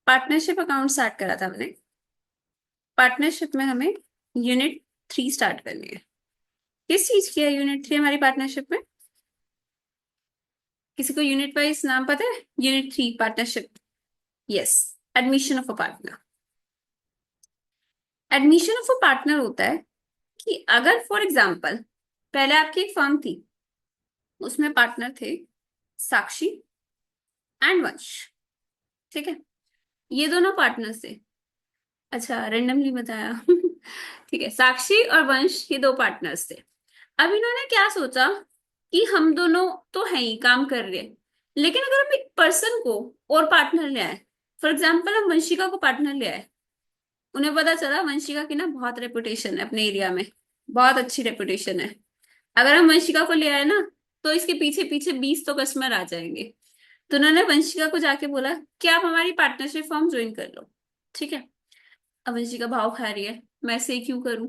Partnership account start करा था हमने। पार्टनरशिप में हमें यूनिट 3 स्टार्ट करनी है। किस चीज की है यूनिट 3 हमारी पार्टनरशिप में? किसी को यूनिट वाइज नाम पता है? Unit 3 partnership. Yes, admission of a partner. Admission of a partner होता है कि अगर फॉर एग्जाम्पल पहले आपकी एक फर्म थी, उसमें पार्टनर थे साक्षी एंड वंश। ठीक है, ये दोनों पार्टनर्स थे। अच्छा, रेंडमली बताया। ठीक है, साक्षी और वंश ये दो पार्टनर्स थे। अब इन्होंने क्या सोचा कि हम दोनों तो हैं ही, काम कर रहे हैं, लेकिन अगर हम एक पर्सन को और पार्टनर ले आए, फॉर एग्जाम्पल हम वंशिका को पार्टनर ले आए। उन्हें पता चला वंशिका की ना बहुत रेपुटेशन है अपने एरिया में, बहुत अच्छी रेपुटेशन है। अगर हम वंशिका को ले आए ना, तो इसके पीछे पीछे 20 तो कस्टमर आ जाएंगे। तो उन्होंने वंशिका को जाके बोला कि आप हमारी पार्टनरशिप फॉर्म ज्वाइन कर लो। ठीक है, अब वंशिका भाव खा रही है, मैं ऐसे ही क्यों करूं।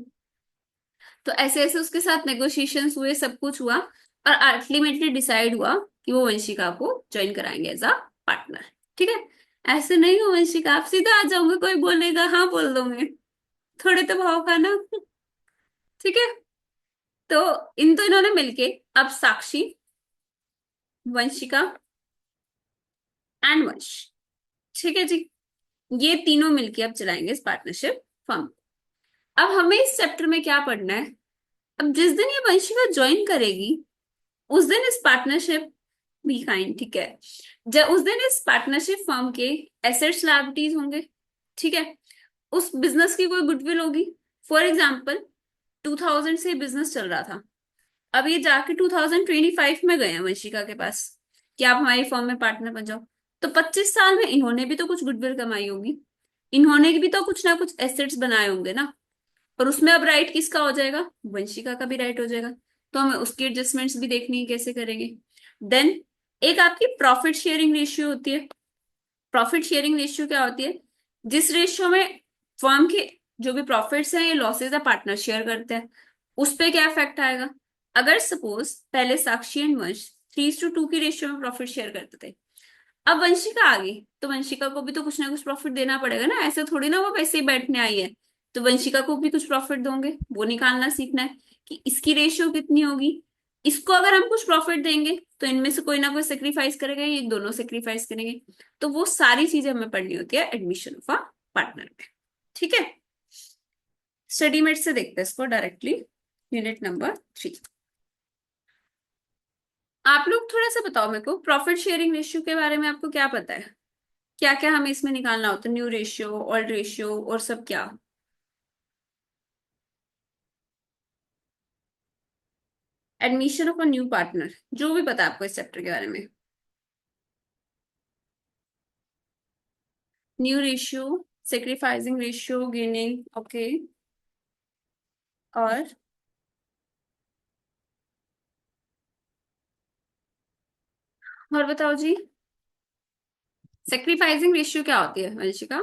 तो ऐसे ऐसे उसके साथ नेगोशिएशंस हुए, सब कुछ हुआ, और अल्टीमेटली डिसाइड हुआ कि वो वंशिका को ज्वाइन कराएंगे एज अ पार्टनर। ठीक है, ऐसे नहीं हो वंशिका, आप सीधा आ जाओगे, कोई बोलेगा हाँ बोल दोगे, थोड़े तो भाव खाना। ठीक है, तो इन तो इन्होंने मिलके अब साक्षी, वंशिका एंड वंश, ठीक है जी, ये तीनों मिलके अब चलाएंगे इस पार्टनरशिप फर्म। अब हमें इस चैप्टर में क्या पढ़ना है? अब जिस दिन ये वंशिका ज्वाइन करेगी, उस दिन इस पार्टनरशिप बी फाइन, ठीक है, जब उस दिन इस पार्टनरशिप फर्म के एसेट्स लायबिलिटीज होंगे। ठीक है, उस बिजनेस की कोई गुडविल होगी। फॉर एग्जाम्पल 2000 से बिजनेस चल रहा था, अब ये जाके 2025 में गए हैं वंशिका के पास कि आप हमारी फर्म में पार्टनर बन जाओ। तो 25 साल में इन्होंने भी तो कुछ गुडविल कमाई होगी, इन्होंने भी तो कुछ ना कुछ एसेट्स बनाए होंगे ना। और उसमें अब राइट किसका हो जाएगा? वंशिका का भी राइट हो जाएगा। तो हमें उसकी एडजस्टमेंट्स भी देखनी है, कैसे करेंगे। देन एक आपकी प्रॉफिट शेयरिंग रेशियो होती है। प्रॉफिट शेयरिंग रेशियो क्या होती है? जिस रेशियो में फर्म के जो भी प्रॉफिट्स हैं, ये लॉसेज है, पार्टनर शेयर करते हैं, उस पे क्या इफेक्ट आएगा? अगर सपोज पहले साक्षी एंड वंश 3:2 की रेशियो में प्रॉफिट शेयर करते थे, अब वंशिका आ गई, तो वंशिका को भी तो कुछ ना कुछ प्रॉफिट देना पड़ेगा ना, ऐसे थोड़ी ना वो वैसे ही बैठने आई है। तो वंशिका को भी कुछ प्रॉफिट दोगे, वो निकालना सीखना है कि इसकी रेशियो कितनी होगी। इसको अगर हम कुछ प्रॉफिट देंगे तो इनमें से कोई ना कोई सेक्रीफाइस करेगा, ये दोनों सेक्रीफाइस करेंगे। तो वो सारी चीजें हमें पढ़नी होती है एडमिशन ऑफ अ पार्टनर में। ठीक है, स्टडी मेट से देखते हैं इसको डायरेक्टली। Unit number 3। आप लोग थोड़ा सा बताओ मेरे को, प्रॉफिट शेयरिंग रेशियो के बारे में आपको क्या पता है? क्या क्या हमें इसमें निकालना होता है? न्यू रेशियो, ओल्ड रेशियो और सब क्या? Admission of a new partner, जो भी पता है आपको इस चैप्टर के बारे में। New ratio, sacrificing ratio, gaining, okay, और बताओ जी, सेक्रीफाइसिंग रेशियो क्या होती है वंशिका?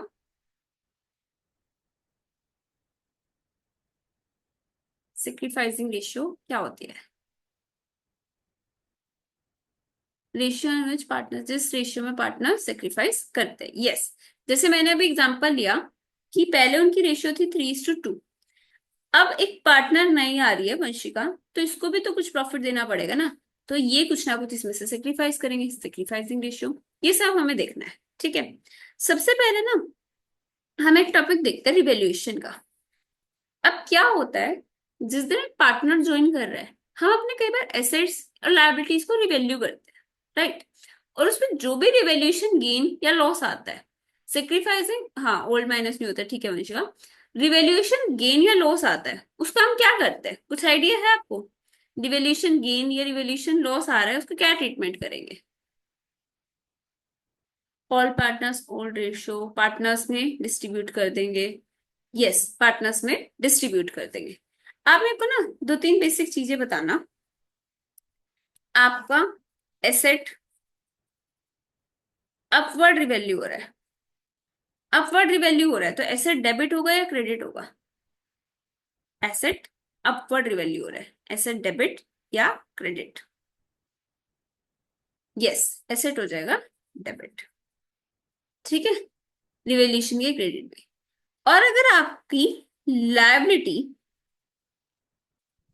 सेक्रीफाइसिंग रेशियो क्या होती है? रेशियो इन विच पार्टनर, जिस रेशियो में पार्टनर सेक्रीफाइस करते हैं, यस। जैसे मैंने अभी एग्जांपल लिया कि पहले उनकी रेशियो थी 3:2, अब एक पार्टनर नई आ रही है वंशिका, तो इसको भी तो कुछ प्रॉफिट देना पड़ेगा ना। तो ये कुछ ना कुछ इसमें से सेक्रीफाइस करेंगे, सेक्रीफाइसिंग रेशियो, ये सब हमें देखना है। ठीक है, सबसे पहले ना हम एक टॉपिक देखते हैं रिवेल्यूएशन का। अब क्या होता है, जिस दिन एक पार्टनर ज्वाइन कर रहा है, हम अपने कई बार एसेट्स और लायबिलिटीज को रिवैल्यू करते हैं, राइट। और उसमें जो भी रिवैल्यूएशन गेन या लॉस आता है, सेक्रीफाइसिंग, हाँ ओल्ड माइनस नहीं होता, ठीक है वंशिका, रिवैल्यूएशन गेन या लॉस आता है, उसका हम क्या करते हैं, कुछ आइडिया है आपको? रिवैल्यूएशन गेन या रिवैल्यूएशन लॉस आ रहा है, उसका क्या ट्रीटमेंट करेंगे? All partners old ratio, partners में डिस्ट्रीब्यूट कर देंगे। यस, पार्टनर्स में डिस्ट्रीब्यूट कर देंगे। आप मेरे को ना दो तीन बेसिक चीजें बताना। आपका एसेट अपवर्ड रिवैल्यू हो रहा है, अपवर्ड रिवैल्यू हो रहा है, तो एसेट डेबिट होगा या क्रेडिट होगा? एसेट अपवर्ड रिवैल्यू हो रहा है, एसेट डेबिट या क्रेडिट? यस, एसेट हो जाएगा डेबिट। ठीक है, रिवैल्यूएशन के क्रेडिट में। और अगर आपकी लायबिलिटी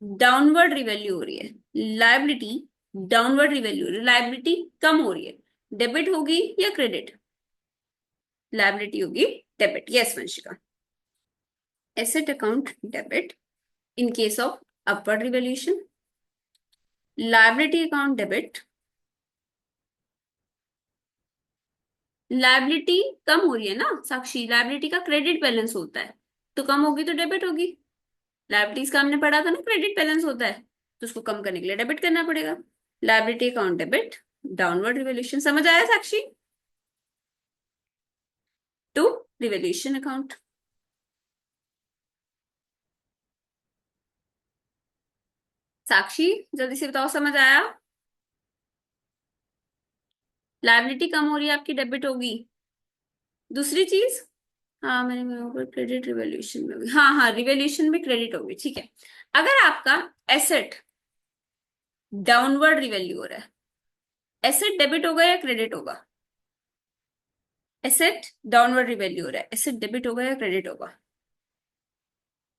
डाउनवर्ड रिवैल्यू हो रही है, लायबिलिटी डाउनवर्ड रिवैल्यू, लायबिलिटी कम हो रही है, डेबिट होगी या क्रेडिट? लायबिलिटी होगी debit. Yes Vanshika. Asset account debit in case of upward revaluation, liability account debit. Liability कम हो रही है ना साक्षी, लायबिलिटी का क्रेडिट बैलेंस होता है, तो कम होगी तो डेबिट होगी। लायबिलिटीज का हमने पढ़ा था ना, क्रेडिट बैलेंस होता है, तो उसको कम करने के लिए डेबिट करना पड़ेगा। Liability account debit, downward revaluation. समझ आया Sakshi? To revaluation account. Sakshi जल्दी से बताओ, समझ आया? लायबिलिटी कम हो रही है आपकी, डेबिट होगी। दूसरी चीज, हाँ मैंने क्रेडिट रिवैल्यूएशन में होगी, हाँ हाँ रिवैल्यूएशन में क्रेडिट होगी, ठीक है। अगर आपका एसेट डाउनवर्ड रिवैल्यू हो रहा है, एसेट डेबिट होगा या क्रेडिट होगा? एसेट डाउनवर्ड रिवैल्यू हो रहा है, एसेट डेबिट होगा या क्रेडिट होगा?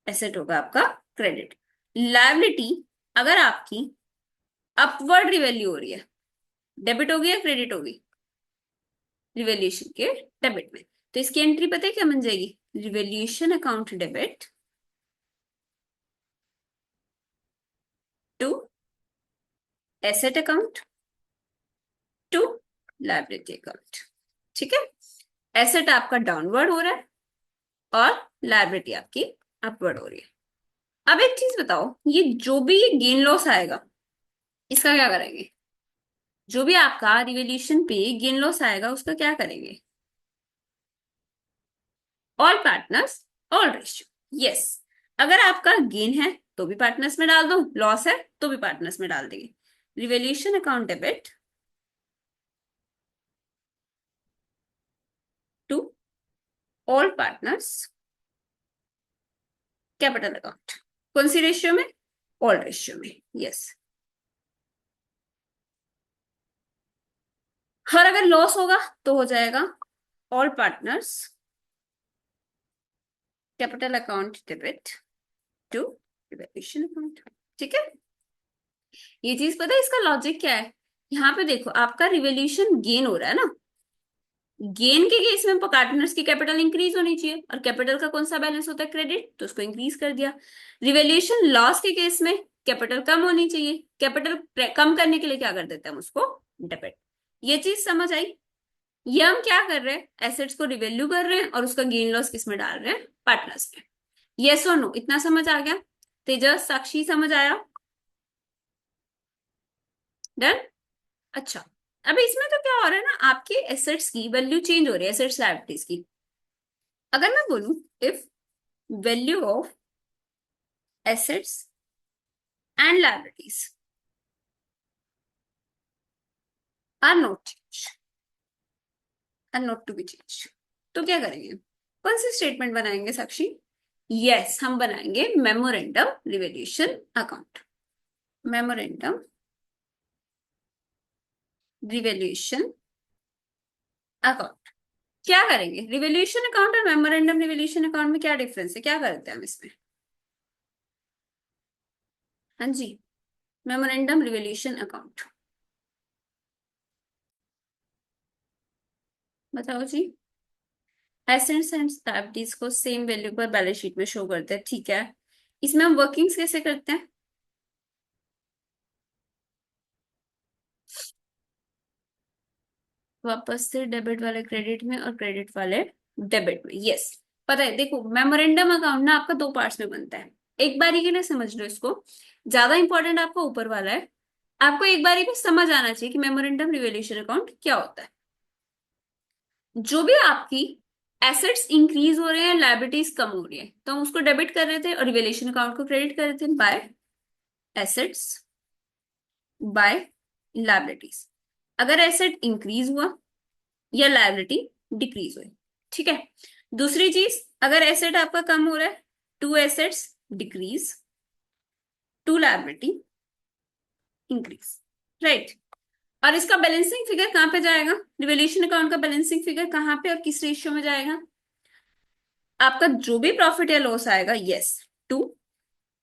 एसेट होगा आपका क्रेडिट। लायबिलिटी अगर आपकी अपवर्ड रिवैल्यू हो रही है, डेबिट होगी या क्रेडिट होगी? रिवैल्यूएशन के डेबिट में। तो इसकी एंट्री पता है क्या बन जाएगी? Revaluation account debit to asset account to liability account. ठीक है, एसेट आपका डाउनवर्ड हो रहा है और लायबिलिटी आपकी अपवर्ड हो रही है। अब एक चीज बताओ, ये जो भी गेन लॉस आएगा इसका क्या करेंगे? जो भी आपका रिवैल्यूएशन पे गेन लॉस आएगा उसका क्या करेंगे? All partners all ratio. Yes, अगर आपका गेन है तो भी पार्टनर्स में डाल दो, लॉस है तो भी पार्टनर्स में डाल देंगे। Revaluation account debit to all partners capital account. कौन सी रेशियो में? ऑल रेशियो में। यस। हर अगर लॉस होगा तो हो जाएगा all partners capital account debit to revaluation account. ठीक है, ये चीज पता है इसका लॉजिक क्या है? यहाँ पे देखो आपका रिवैल्यूएशन गेन हो रहा है ना, गेन के केस में पार्टनर्स की कैपिटल इंक्रीज होनी चाहिए, और कैपिटल का कौन सा बैलेंस होता है? क्रेडिट, तो उसको इंक्रीज कर दिया। रिवैल्यूएशन लॉस के केस में कैपिटल कम होनी चाहिए, कैपिटल कम करने के लिए क्या कर देते हैं हम उसको? डेबिट। ये चीज समझ आई? ये हम क्या कर रहे हैं, एसेट्स को रिवैल्यू कर रहे हैं और उसका गेन लॉस किस में डाल रहे हैं? पार्टनर्स में। यस और नो, इतना समझ आ गया? तेजस साक्षी समझ आया? डन। अच्छा, अब इसमें तो क्या हो रहा है ना, आपके एसेट्स की वैल्यू चेंज हो रही है, एसेट्स लायबिलिटीज की। अगर मैं बोलूं if value of assets and liabilities are not to be change, तो क्या करेंगे? कौन सी स्टेटमेंट बनाएंगे साक्षी? यस, हम बनाएंगे memorandum revaluation account. Memorandum revaluation account. क्या करेंगे? रिवैल्यूएशन अकाउंट और मेमोरेंडम रिवैल्यूएशन अकाउंट में क्या डिफरेंस है, क्या करते हैं हम इसमें? हाँ जी, मेमोरेंडम रिवैल्यूएशन अकाउंट बताओ जी। एसेट्स एंड लायबिलिटीज को सेम वैल्यू पर बैलेंस शीट में शो करते हैं, ठीक है। इसमें हम वर्किंग्स कैसे करते हैं? वापस से डेबिट वाले क्रेडिट में और क्रेडिट वाले डेबिट में। यस, पता है, देखो मेमोरेंडम अकाउंट ना आपका दो पार्ट्स में बनता है, एक बारी के लिए समझ लो इसको। ज्यादा इंपॉर्टेंट आपका ऊपर वाला है, आपको एक बारी में समझ आना चाहिए कि मेमोरेंडम रिवैल्यूएशन अकाउंट क्या होता है। जो भी आपकी एसेट्स इंक्रीज हो रहे हैं, लायबिलिटीज कम हो रही है, तो हम उसको डेबिट कर रहे थे और रिवैल्यूएशन अकाउंट को क्रेडिट कर रहे थे बाय एसेट्स बाय लायबिलिटीज। अगर एसेट इंक्रीज हुआ या लायबिलिटी डिक्रीज हुई, ठीक है। दूसरी चीज, अगर एसेट आपका कम हो रहा है, to assets decrease, to liability increase, right. और इसका बैलेंसिंग फिगर कहाँ पे जाएगा? रिवैल्यूएशन अकाउंट का बैलेंसिंग फिगर कहाँ पे और किस रेशियो में जाएगा? आपका जो भी प्रॉफिट या लॉस आएगा, yes, to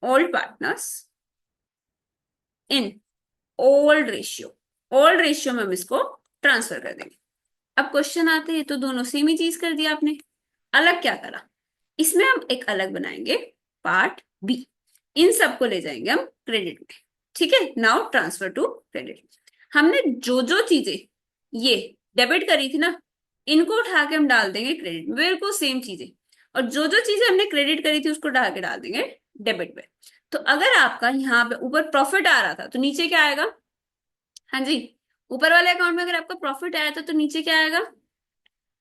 old partners in old ratio. Old ratio में हम इसको ट्रांसफर कर देंगे। अब क्वेश्चन आते हैं, तो दोनों सेम ही चीज कर दिया आपने, अलग क्या करा? इसमें हम एक अलग बनाएंगे, पार्ट बी। इन सबको ले जाएंगे हम क्रेडिट में। ठीक है, नाउ ट्रांसफर टू क्रेडिट। हमने जो जो चीजें ये डेबिट करी थी ना, इनको उठा के हम डाल देंगे क्रेडिट में, बिल्कुल सेम चीजें। और जो जो चीजें हमने क्रेडिट करी थी उसको उठा के डाल देंगे डेबिट में। तो अगर आपका यहाँ पे ऊपर प्रॉफिट आ रहा था तो नीचे क्या आएगा? हाँ जी, ऊपर वाले अकाउंट में अगर आपका प्रॉफिट आया था तो नीचे क्या आएगा?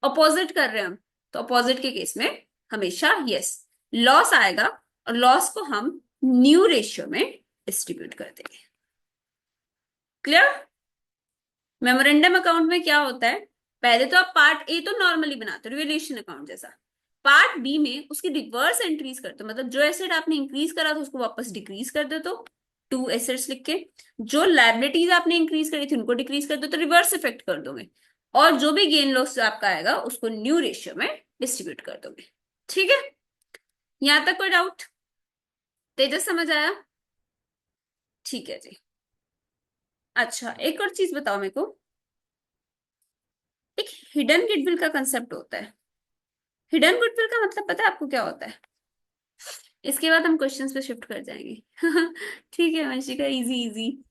अपोजिट कर रहे हैं हम, तो अपोजिट के केस में हमेशा यस लॉस आएगा, और लॉस को हम न्यू रेशियो में डिस्ट्रीब्यूट कर देंगे। क्लियर? मेमोरेंडम अकाउंट में क्या होता है, पहले तो आप पार्ट ए तो नॉर्मली बनाते हो रिवैल्यूएशन अकाउंट जैसा, पार्ट बी में उसकी रिवर्स एंट्रीज करते हो, मतलब जो एसेट आपने इंक्रीज करा था उसको वापस डिक्रीज कर दे, तो टू एसेट्स लिख के, जो लायबिलिटीज आपने इंक्रीज करी थी उनको डिक्रीज कर दो, तो रिवर्स इफेक्ट कर दोगे, और जो भी गेन लॉस आपका आएगा उसको न्यू रेशियो में डिस्ट्रीब्यूट कर दोगे। ठीक है, यहां तक कोई डाउट? तेजस समझ आया? ठीक है जी। अच्छा, एक और चीज बताओ मेरे को, एक हिडन गुडविल का कंसेप्ट होता है। हिडन गुडविल का मतलब पता है आपको क्या होता है? इसके बाद हम क्वेश्चंस पे शिफ्ट कर जाएंगे। ठीक है Vanshika, easy easy.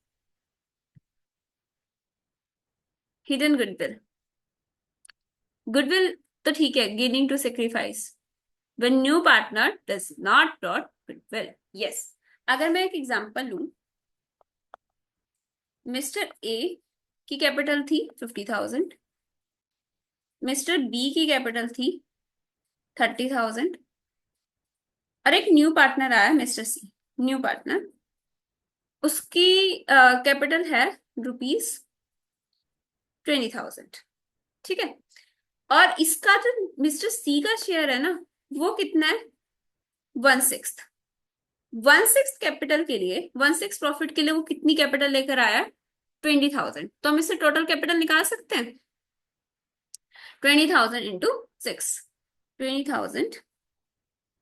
Hidden goodwill, goodwill तो ठीक है, gaining to sacrifice when new partner does not brought goodwill. Yes, अगर मैं एक एग्जांपल लूं, मिस्टर ए की कैपिटल थी 50,000, मिस्टर बी की कैपिटल थी 30,000, और एक न्यू पार्टनर आया मिस्टर सी, न्यू पार्टनर, उसकी कैपिटल है ₹20,000। ठीक है, और इसका जो मिस्टर सी का शेयर है ना, वो कितना है? 1/6। 1/6 कैपिटल के लिए, 1/6 प्रॉफिट के लिए वो कितनी कैपिटल लेकर आया? 20,000। तो हम इससे टोटल कैपिटल निकाल सकते हैं, 20,000 इंटू 6, 20,000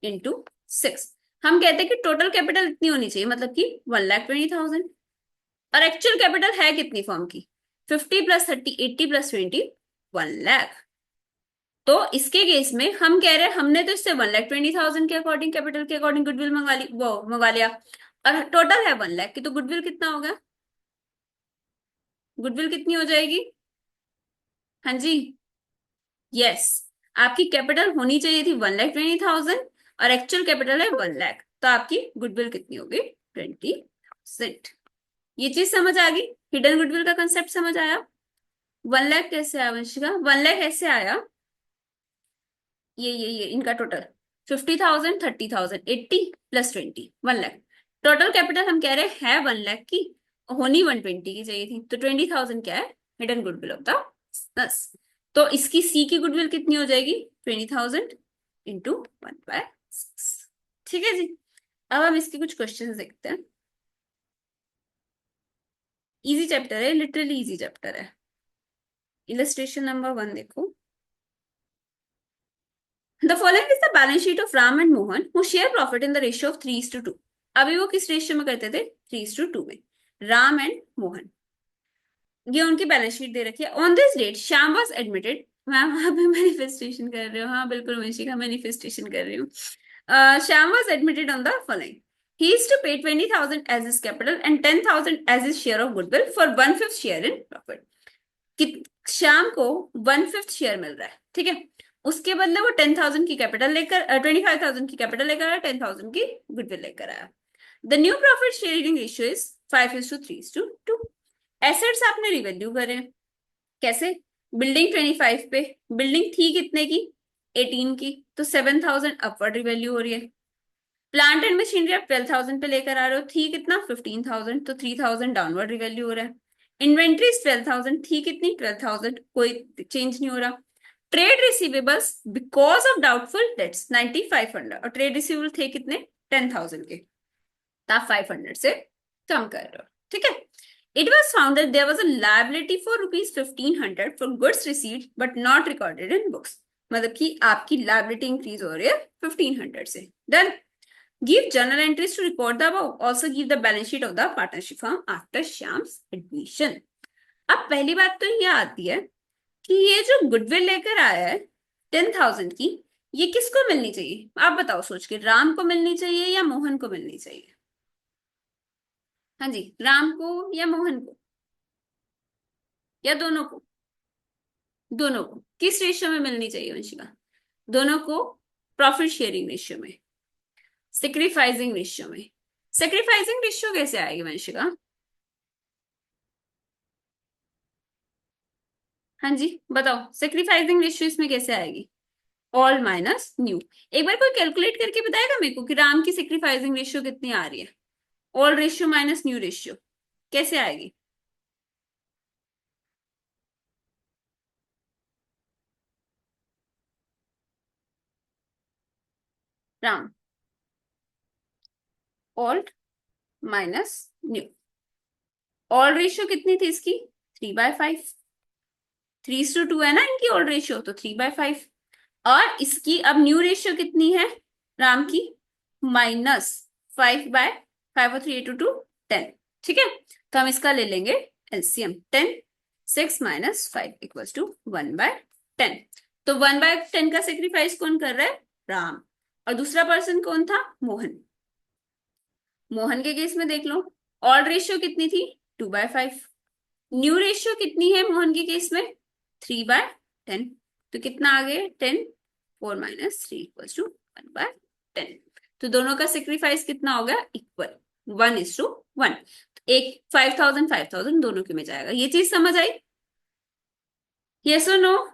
इंटू 6। हम कहते हैं कि टोटल कैपिटल इतनी होनी चाहिए, मतलब कि 1,20,000। और एक्चुअल कैपिटल है कितनी फर्म की? 50 प्लस 30, 80 प्लस 20, 1,00,000। तो इसके केस में हम कह रहे हैं, हमने तो इससे 1,20,000 के अकॉर्डिंग, कैपिटल के अकॉर्डिंग गुडविल मंगा ली, वो मंगा लिया, और टोटल है 1,00,000 की, तो गुडविल कितना होगा? गुडविल कितनी हो जाएगी? हाँ जी, यस, आपकी कैपिटल होनी चाहिए थी 1,20,000, और एक्चुअल कैपिटल है 1,00,000, तो आपकी गुडविल कितनी होगी? 20,000। ये चीज समझ आ गई? हिडन गुडविल का कंसेप्ट समझ आया? 1,00,000 कैसे आया वंशिका? 1,00,000 ऐसे आया, ये इनका टोटल 50,000, 30,000, 80 प्लस 20, 1,00,000। टोटल कैपिटल हम कह रहे हैं 1,00,000 की, होनी 120 की चाहिए थी, तो 20,000 क्या है? Hidden goodwill of the business. तो इसकी सी की गुडविल कितनी हो जाएगी? 20,000 इंटू 1/6। ठीक है जी, अब हम इसके कुछ क्वेश्चन देखते हैं। इजी चैप्टर है, लिटरली इजी चैप्टर है। इलस्ट्रेशन नंबर 1 देखो। The following is the balance sheet of Ram and Mohan who share profit in the ratio of 3:2। अभी वो किस रेशियो में करते थे? 3:2 में। राम एंड मोहन, ये उनकी बैलेंस शीट दे रखी है। On this date Shyam was admitted. Ma'am वहां पे मैनिफेस्टेशन कर रहे हो? हाँ बिल्कुल वंशिका, मैनिफेस्टेशन कर रही हूँ। Shyam was admitted on the following, he is to pay 20,000 as his capital and 10,000 as his share of goodwill for 1/5 share in profit। कि शाम को 1/5 शेयर मिल रहा है, ठीक है, उसके बदले वो 10,000 की कैपिटल लेकर, 25,000 की कैपिटल लेकर आया, 10,000 की गुडविल लेकर आया। The new profit sharing ratio is 5:3:2। Assets आपने रिवैल्यू करे, कैसे? बिल्डिंग 25 पे, बिल्डिंग थी कितने की? 18 की, तो 7,000 अपवर्ड रिवैल्यू हो रही है। प्लांट एंड मशीनरी आप 12,000 पे लेकर आ रहे हो, थी कितना? 15,000, तो 3,000 डाउनवर्ड रिवैल्यू हो रहा है। इन्वेंट्री 12,000, थी कितनी? 12,000, कोई चेंज नहीं हो रहा। Trade receivables because of doubtful debts 9,500, और ट्रेड रिसीवेबल थे कितने? 10,000 के, तो आप 500 से कम कर रहे हो। ठीक है, It was found that there was a liability for rupees 1500 for goods received but not recorded in books. मतलब कि आपकी liability increase हो रही है 1500 से. Done. Give journal entries to record the above. Also give the balance sheet of the partnership firm after Shyam's admission. अब पहली बात तो ये आती है कि ये जो गुडविल लेकर आया है 10,000 की, ये किसको मिलनी चाहिए? आप बताओ सोच के, राम को मिलनी चाहिए या मोहन को मिलनी चाहिए? हाँ जी, राम को या मोहन को या दोनों को? दोनों को. किस रेशियो में मिलनी चाहिए वंशिका? दोनों को प्रॉफिट शेयरिंग रेशियो में, सेक्रीफाइसिंग रेशियो में. सेक्रीफाइसिंग रेशियो कैसे आएगी वंशिका? हाँ जी बताओ, सेक्रीफाइसिंग रेशियो इसमें कैसे आएगी? All minus new. एक बार कोई कैलकुलेट करके बताएगा मेरे को कि राम की सेक्रीफाइसिंग रेशियो कितनी आ रही है? All ratio minus new ratio कैसे आएगी? Ram alt minus new. All ratio कितनी थी इसकी? 3/5. 3:2 है ना इनकी ऑल रेशियो, तो 3/5. और इसकी अब न्यू रेशियो कितनी है राम की? -5/5 और 3 × 2 10. ठीक है, तो हम इसका ले लेंगे एलसीएम. 10 6 - 5 = 1/10. तो 1/10 का सेक्रीफाइस कौन कर रहा है? राम. और दूसरा पर्सन कौन था? मोहन. मोहन के केस में देख लो, ऑल रेशियो कितनी थी? 2/5. न्यू रेशियो कितनी है मोहन के केस में? 3/10. तो कितना आ गया? 10. 4 - 3 = 1/10. तो दोनों का सेक्रीफाइस कितना हो गया? इक्वल. 1:1. एक 5,000 5,000 दोनों के में जाएगा. ये चीज समझ आई? यस और नो?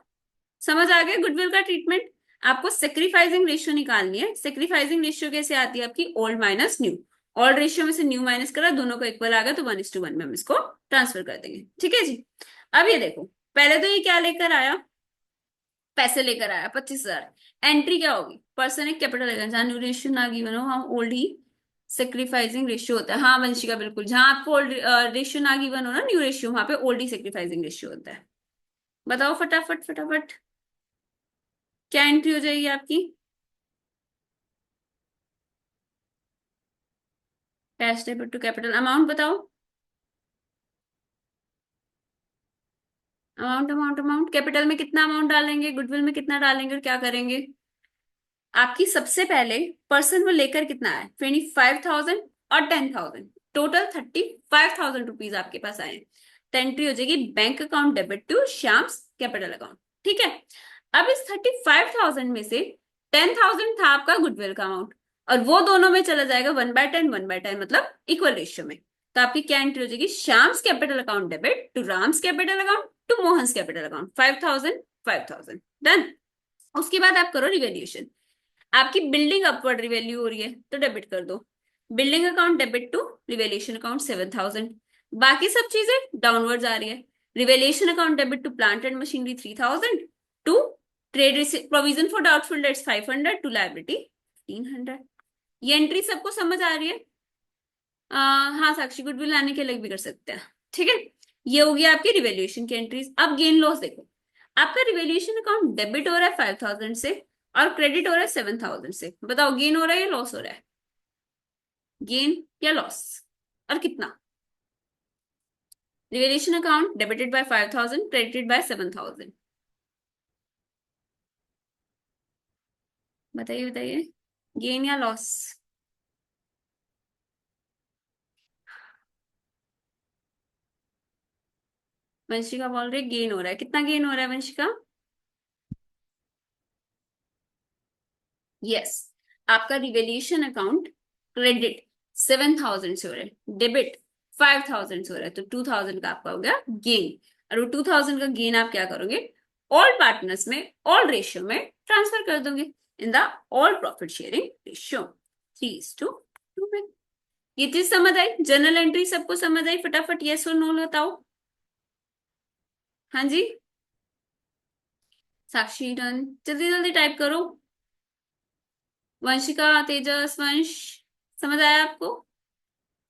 समझ आ गया गुडविल का ट्रीटमेंट? आपको सेक्रीफाइसिंग रेशियो निकालनी है. सेक्रीफाइसिंग रेशियो कैसे आती है आपकी? Old minus new. Old ratio में से न्यू माइनस करा, दोनों का इक्वल आ गया, तो 1:1 में हम इसको ट्रांसफर कर देंगे. ठीक है जी. अब ये देखो, पहले तो ये क्या लेकर आया? पैसे लेकर आया 25,000. एंट्री क्या होगी? पर्सन एक कैपिटल लेकर, जहां न्यू रेशियो ना गिवन हो वहां ओल्ड ही सेक्रीफाइसिंग रेशियो होता है. हाँ वंशिका बिल्कुल, जहां आपको ओल्ड रेशियो ना गिवन हो ना, न्यू रेशियो, वहां पे ओल्ड ही सेक्रीफाइसिंग रेशियो होता है. बताओ फटाफट फटाफट, क्या एंट्री हो जाएगी आपकी? Cash debit to capital. Amount बताओ. Amount amount amount. कैपिटल में कितना अमाउंट डालेंगे, गुडविल में कितना डालेंगे और क्या करेंगे? आपकी सबसे पहले पर्सन वो लेकर कितना है? 25,000 और 10,000. टोटल 35,000 रुपीज आपके पास आए. तो एंट्री हो जाएगी bank account debit to Shyam's capital account. ठीक है. अब इस 35,000 में से 10,000 था आपका गुडविल का अमाउंट, और वो दोनों में चला जाएगा 1/10 1/10, मतलब इक्वल रेशियो में. तो आपकी क्या एंट्री हो जाएगी? Shyam's capital account debit to Ram's capital account to Mohan's capital account. 5,000 5,000. Done. उसके बाद आप करो रिवेल्यूशन. आपकी बिल्डिंग अपवर्ड रिवैल्यू हो रही है तो डेबिट कर दो. Building account debit to revaluation account 7,000. बाकी सब चीजें डाउनवर्ड आ रही है. Revaluation account debit to plant and machinery 3,000. To trade provision for doubtful debts 500. To liability 1,500. ये एंट्री सबको समझ आ रही है? हाँ साक्षी, गुडविल लाने के लिए भी कर सकते हैं. ठीक है, ये होगी आपकी रिवेल्यूशन की एंट्रीज. अब गेन लॉस देखो. आपका रिवेल्यूशन अकाउंट डेबिट हो रहा है 5,000 से और क्रेडिट हो रहा है 7,000 से. बताओ गेन हो रहा है या लॉस हो रहा है? गेन या लॉस? और कितना? Revaluation account debited bye 5,000, credited bye 7,000. बताइए बताइए, गेन या लॉस? वंशिका बोल रही गेन हो रहा है. कितना गेन हो रहा है वंशिका? यस. आपका रिवेल्यूशन अकाउंट क्रेडिट 7,000 से हो रहा है, डेबिट 5,000 से हो रहा है, तो 2,000 का आपका हो गया गेन. और वो 2,000 का गेन आप क्या करोगे? ऑल पार्टनर्स में ऑल रेशियो में ट्रांसफर कर दोगे in the all profit sharing ratio 3:2 में. ये चीज समझ आई? जर्नल एंट्री सबको समझ आई? फटाफट यस और नो बताओ. हाँ जी, साक्षी डन. जल्दी जल्दी टाइप करो. वंशिका, तेजस, वंश, समझ आया आपको?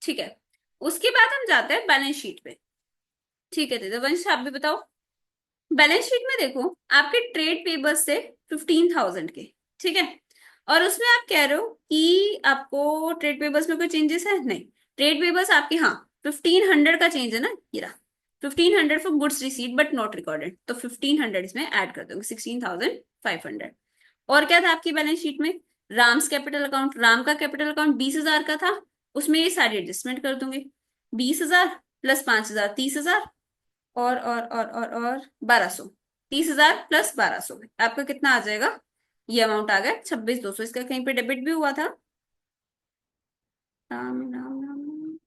ठीक है. उसके बाद हम जाते हैं बैलेंस शीट पे। ठीक है, तो वंश आप भी बताओ। बैलेंस शीट में देखो, आपके ट्रेड पेबल्स से 15,000 के, ठीक है। और उसमें आप कह रहे हो कि आपको ट्रेड पेबल्स में कोई चेंजेस है नहीं। ट्रेड पेबल्स आपके, हाँ, 1500 का चेंज है ना, ये रहा। 1500 for goods receipt but not recorded, तो 1500 इसमें ऐड कर दोगे, 16,500। और क्या था आपकी बैलेंस शीट में? राम्स कैपिटल अकाउंट, राम का कैपिटल अकाउंट 20,000 का था, उसमें ये सारी एडजस्टमेंट कर दूंगे। 20,000 प्लस 5,000, 30,000, और 1,200। 30,000 प्लस 1,200 आपका कितना आ जाएगा? ये अमाउंट आ गया 26,200। इसका कहीं पे डेबिट भी हुआ था? राम राम राम राम।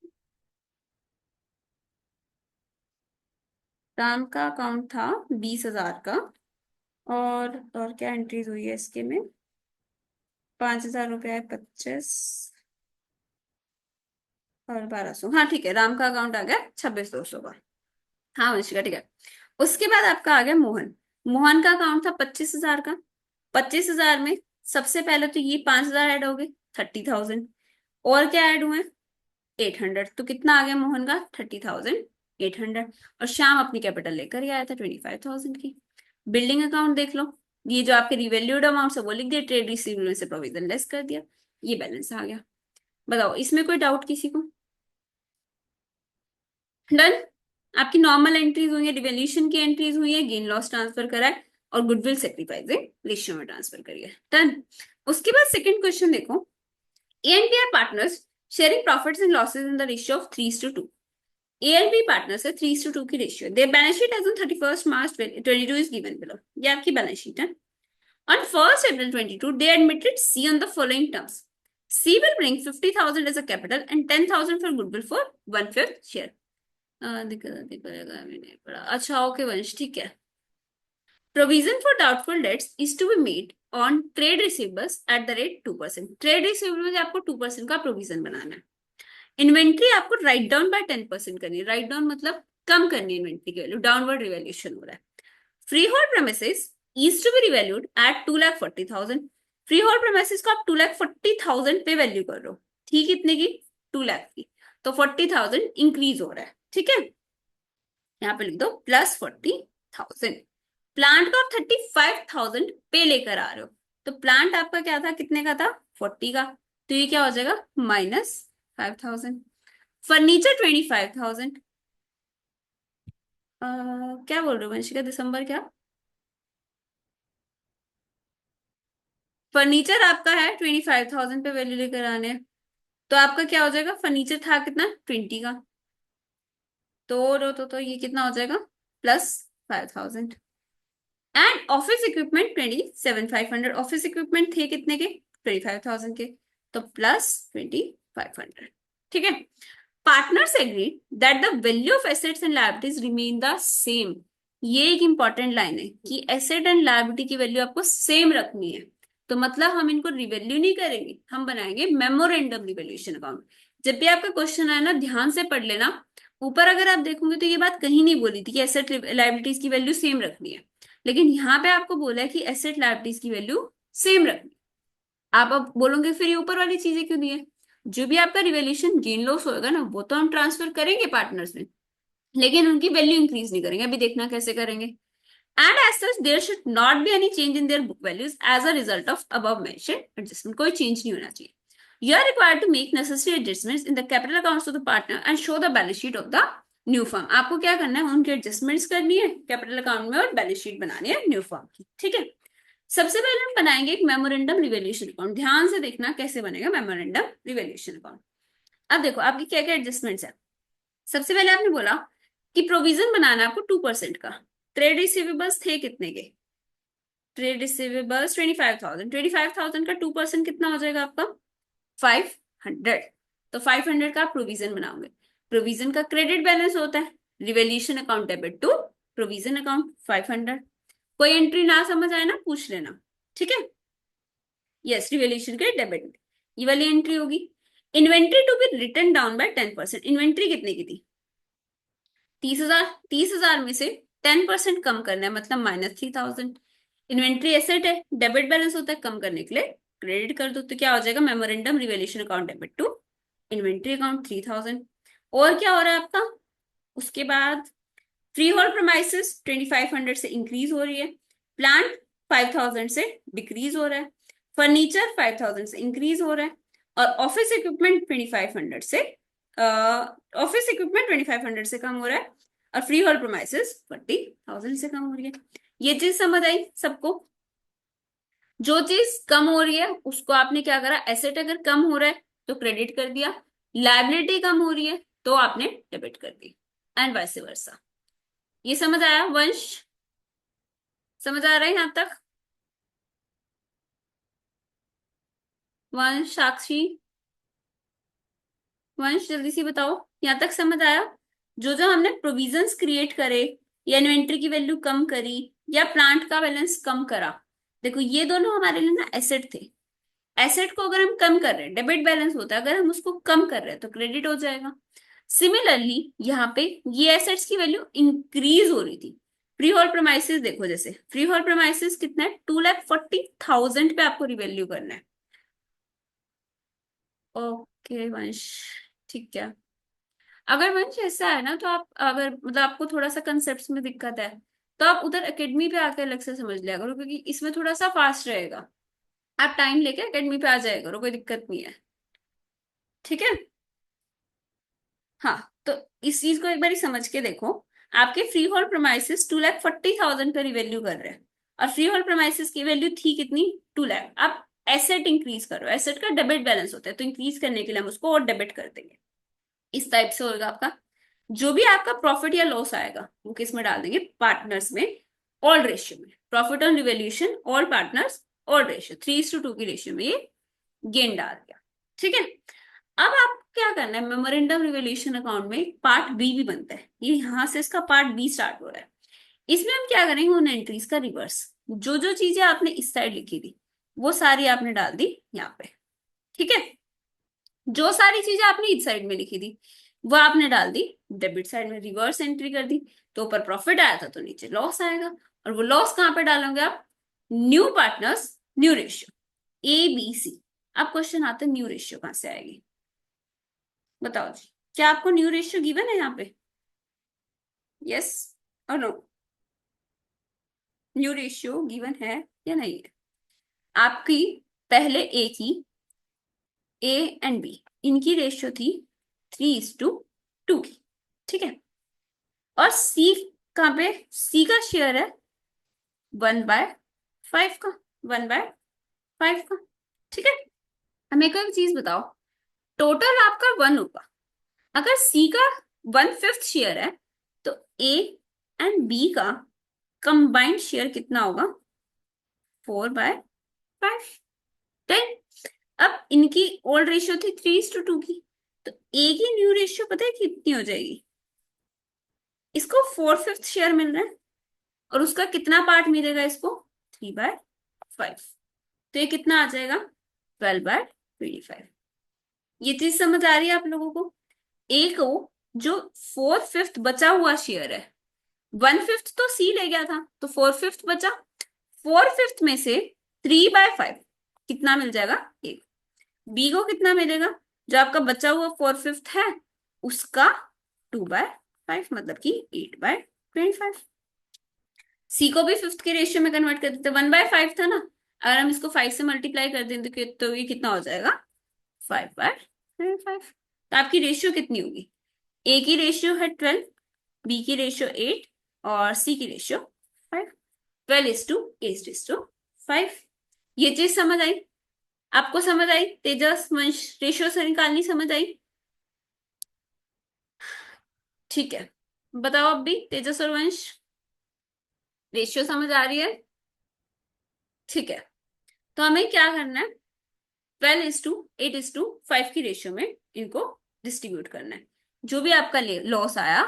राम का अकाउंट था 20,000 का, और क्या एंट्रीज हुई है इसके में? 5,000 रुपया है, 25 और 1,200। हाँ ठीक है, राम का अकाउंट आ गया 26,200 का। हाँ वंशिका ठीक है। उसके बाद आपका आ गया मोहन। मोहन का अकाउंट था 25,000 का। 25,000 में सबसे पहले तो ये 5,000 ऐड हो गए, 30,000। और क्या ऐड हुए? 800। तो कितना आ गया मोहन का? 30,800। और श्याम अपनी कैपिटल लेकर ही आया था 25,000 की। बिल्डिंग अकाउंट देख लो, ये जो आपके रिवैल्यूड अमाउंट है वो लिख दिया, ट्रेड रिसीवेबल से प्रोविजन लेस कर दिया, ये बैलेंस आ गया। बताओ इसमें कोई डाउट किसी को? डन। आपकी नॉर्मल एंट्रीज हुई है, रिवैल्यूएशन की एंट्रीज हुई है, गेन लॉस ट्रांसफर करा है, और गुडविल सेक्रीफाइसिंग रेशियो में ट्रांसफर करी है। डन। उसके बाद सेकंड क्वेश्चन देखो, A and B are partners sharing profits and losses in the ratio of 3:2। A and B partners है, 3:2 की ratio. Their balance sheet as on 31st March 2022 is given below. ये आपकी balance sheet है। On 1st April 2022, they admitted C on the following terms. C will bring 50,000 as a capital and 10,000 for goodwill for 1/5 share. मैंने पढ़ा, अच्छा okay वंश, ठीक है। Provision for doubtful debts is to be made on trade receivables at the rate 2%. Trade receivable में आपको 2% का provision बनाना है। इन्वेंट्री आपको राइट डाउन बाय 10% करनी है। राइट डाउन मतलब कम करनी है इन्वेंट्री की वैल्यू, डाउनवर्ड रिवैल्यूएशन हो रहा है। Freehold premises is to be revalued at 2,40,000। Freehold premises को आप 2,40,000 पे वैल्यू कर रहे हो, ठीक, कितने की? 2,00,000 की। तो 40,000 इंक्रीज हो रहा है, ठीक है। यहाँ पे लिख दो +40,000। प्लांट को आप 35,000 पे लेकर आ रहे हो, तो प्लांट आपका क्या था, कितने का था? 40 का। तो ये क्या हो जाएगा? -5,000। फर्नीचर 25,000। क्या बोल रहे हो वंशिका, दिसंबर क्या? फर्नीचर आपका है 25,000 पे वैल्यू लेकर आने हैं। तो आपका क्या हो जाएगा? फर्नीचर था कितना? 20 का। तो ये कितना हो जाएगा? +5,000। And office equipment 27,500। Office equipment थे कितने के? 25,000 के। तो +2,500। ठीक है। Partners agree that the value of assets and liabilities remain the same. ये एक इंपॉर्टेंट लाइन है कि एसेट एंड लायबिलिटी की वैल्यू आपको सेम रखनी है। तो मतलब हम इनको रिवैल्यू नहीं करेंगे, हम बनाएंगे मेमोरेंडम रिवैल्यूएशन अकाउंट। जब भी आपका क्वेश्चन आए ना, ध्यान से पढ़ लेना। ऊपर अगर आप देखोगे तो ये बात कहीं नहीं बोली थी कि एसेट लायबिलिटीज की वैल्यू सेम रखनी है, लेकिन यहाँ पे आपको बोला है कि एसेट लायबिलिटीज की वैल्यू सेम रखनी है। आप अब बोलोगे फिर ये ऊपर वाली चीजें क्यों दी है? जो भी आपका रिवैल्यूएशन गेन लॉस होगा ना, वो तो हम ट्रांसफर करेंगे पार्टनर्स में, लेकिन उनकी वैल्यू इंक्रीज नहीं करेंगे। अभी देखना कैसे करेंगे। And as such there should not be any change in their book values as a result of above mentioned adjustment. कोई चेंज नहीं होना चाहिए। You are required to make necessary adjustments in the capital accounts of the partner and show the balance sheet of the new firm. आपको क्या करना है? उनकी adjustments करनी है कैपिटल अकाउंट में और बैलेंस शीट बनानी है न्यू फर्म की, ठीक है। सबसे पहले हम बनाएंगे एक मेमोरेंडम रिवैल्यूएशन अकाउंट। ध्यान से देखना कैसे बनेगा मेमोरेंडम रिवैल्यूएशन अकाउंट। अब देखो आपकी क्या क्या एडजस्टमेंट्स है। सबसे पहले आपने बोला कि प्रोविजन बनाना है आपको 2% का। ट्रेड रिसीवेबल्स थे कितने के? Trade receivables 25,000। 25,000 का 2% कितना हो जाएगा आपका? 500। तो 500 का प्रोविजन बनाओगे। प्रोविजन का क्रेडिट बैलेंस होता है revaluation account debit to provision account 500। कोई एंट्री ना समझ आए ना, पूछ लेना, ठीक है। यस, रिवैल्यूएशन के डेबिट ये वाली एंट्री होगी। Inventory to be written down by 10%। Inventory कितने की थी? 30,000। 30,000 में से 10% कम करना है, मतलब -3,000। इन्वेंट्री एसेट है, डेबिट बैलेंस होता है, कम करने के लिए क्रेडिट कर दो। तो क्या हो जाएगा? Memorandum revaluation account debit to inventory account 3,000। और क्या हो रहा है आपका, उसके बाद फ्री होल्ड प्रोमाइसेस 2500 से इंक्रीज हो रही है, प्लांट 5000 से डिक्रीज हो रहा है, फर्नीचर 5000 से इंक्रीज हो रहा है, और ऑफिस इक्विपमेंट 2500 से कम हो रहा है, और फ्री होल्ड प्रोमाइसेस 40,000 से कम हो रही है। ये चीज समझ आई सबको? जो चीज कम हो रही है उसको आपने क्या करा, एसेट अगर कम हो रहा है तो क्रेडिट कर दिया, लायबिलिटी कम हो रही है तो आपने डेबिट कर दी, एंड वाइस वर्सा। ये समझ आया वंश? समझ आ रहा है यहां तक? वंश, साक्षी, वंश जल्दी से बताओ, यहां तक समझ आया? जो जो हमने प्रोविजंस क्रिएट करे, या इन्वेंट्री की वैल्यू कम करी, या प्लांट का बैलेंस कम करा, देखो ये दोनों हमारे लिए ना एसेट थे। एसेट को अगर हम कम कर रहे हैं, डेबिट बैलेंस होता है, अगर हम उसको कम कर रहे हैं तो क्रेडिट हो जाएगा। सिमिलरली यहाँ पे ये एसेट्स की वैल्यू इंक्रीज हो रही थी। फ्री होल्ड प्रोमाइसेस देखो, जैसे फ्री होल्ड प्रोमाइसेस कितना है, 2,40,000 पे आपको रिवैल्यू करना है। ओके वंश, ठीक है। अगर वंश ऐसा है ना, तो आप अगर मतलब आपको थोड़ा सा कंसेप्ट में दिक्कत है, तो आप उधर एकेडमी पे आकर अलग से समझ लिया करो, क्योंकि इसमें थोड़ा सा फास्ट रहेगा। आप टाइम लेके एकेडमी पे आ जाया करो, कोई दिक्कत नहीं है। ठीक है। हाँ, तो इस चीज को एक बार समझ के देखो। आपके फ्री होल्ड प्रोमाइसेस 2,40,000 पर वैल्यू कर रहे हैं, और फ्री होल्ड प्रोमाइसेस की वैल्यू थी कितनी, 2 लाख। आप एसेट इंक्रीज करो, एसेट का डेबिट बैलेंस होता है, तो इंक्रीज करने के लिए हम उसको और डेबिट कर देंगे। इस टाइप से होगा आपका। जो भी आपका प्रॉफिट या लॉस आएगा वो किस में डाल देंगे, पार्टनर्स में, ऑल रेशियो में। Profit on revaluation all partners, all ratio 3:2 की रेशियो में ये गेन डाल दिया। ठीक है। अब आप क्या करना है, मेमोरेंडम रिवोल्यूशन अकाउंट में पार्ट बी भी बनता है, ये यहां से इसका पार्ट बी स्टार्ट हो रहा है। इसमें हम क्या करेंगे, उन एंट्रीज का रिवर्स। जो जो चीजें आपने इस साइड लिखी थी वो सारी आपने डाल दी यहाँ पे। ठीक है। जो सारी चीजें आपने इस साइड में लिखी थी वो आपने डाल दी डेबिट साइड में, रिवर्स एंट्री कर दी। तो ऊपर प्रॉफिट आया था तो नीचे लॉस आएगा, और वो लॉस कहाँ पे डालोगे आप, new partners, new ratio, ABC। अब क्वेश्चन आता है न्यू रेशियो कहां से आएगी, बताओ जी। क्या आपको न्यू रेशियो गिवन है यहाँ पे, यस और नो? न्यू रेशियो गिवन है या नहीं है आपकी? पहले ए की, ए एंड बी, इनकी रेशियो थी 3:2 की। ठीक है। और सी कहाँ पे, सी का शेयर है 1/5 का, 1/5 का। ठीक है। अब मेरे को एक चीज बताओ, टोटल आपका 1 होगा, अगर सी का 1/5 शेयर है तो ए एंड बी का कंबाइंड शेयर कितना होगा, 4/5, 10। अब इनकी ओल्ड रेशियो थी 3:2 की, तो ए की न्यू रेशियो पता है कितनी हो जाएगी, इसको 4/5 शेयर मिल रहा है, और उसका कितना पार्ट मिलेगा इसको, 3/5। तो ये कितना आ जाएगा, 12/25। ये चीज समझ आ रही है आप लोगों को? ए को जो 4/5 बचा हुआ शेयर है, 1/5 तो सी ले गया था तो 4/5 बचा, 4/5 में से 3/5 कितना मिल जाएगा, एक। बी को कितना मिलेगा, जो आपका बचा हुआ 4/5 है उसका 2/5, मतलब कि 8/25। सी को भी फिफ्थ के रेशियो में कन्वर्ट कर देते, 1/5 था ना, अगर हम इसको 5 से मल्टीप्लाई कर दें तो ये कितना हो जाएगा, 5/25। तो आपकी रेशियो कितनी होगी, ए की रेशियो है 12, बी की रेशियो 8, और सी की रेशियो 5। 12:8:5। ये चीज समझ आई आपको? समझ आई? तेजस, वंश, रेशियो से निकालनी समझ आई? ठीक है। बताओ अब भी तेजस और वंश, रेशियो समझ आ रही है? ठीक है। तो हमें क्या करना है, 12:8:5 की रेशियो में इनको डिस्ट्रीब्यूट करना है। जो भी आपका लॉस आया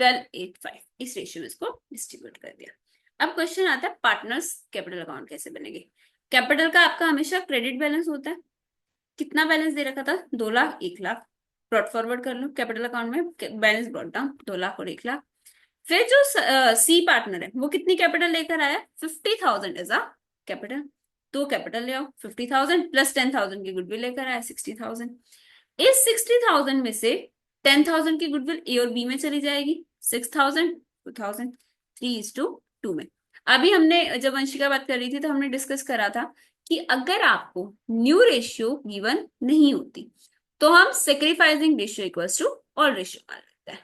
12:8:5, इस रेशियो में इसको डिस्ट्रीब्यूट कर दिया। अब क्वेश्चन आता है पार्टनर्स कैपिटल अकाउंट कैसे बनेंगे। कैपिटल का आपका हमेशा क्रेडिट बैलेंस होता है। कितना बैलेंस दे रखा था, 2 लाख, 1 लाख। ब्रॉड फॉरवर्ड कर लो कैपिटल अकाउंट में, बैलेंस ब्रॉड डाउन, 2 लाख और 1 लाख। फिर जो सी पार्टनर है वो कितनी कैपिटल लेकर आया, 50,000 एज अ कैपिटल। तो कैपिटल ले आओ, 50,000 प्लस 10,000 की गुडविल लेकर आया, 60,000। इस 60,000 में से 10,000 की गुडविल ए और बी में चली जाएगी, 6,000, 2,000, 3:2 में। अभी हमने जब वंशिका बात कर रही थी तो हमने डिस्कस करा था कि अगर आपको न्यू रेशियो गिवन नहीं होती तो हम sacrificing ratio equals to all ratio मान लेते हैं।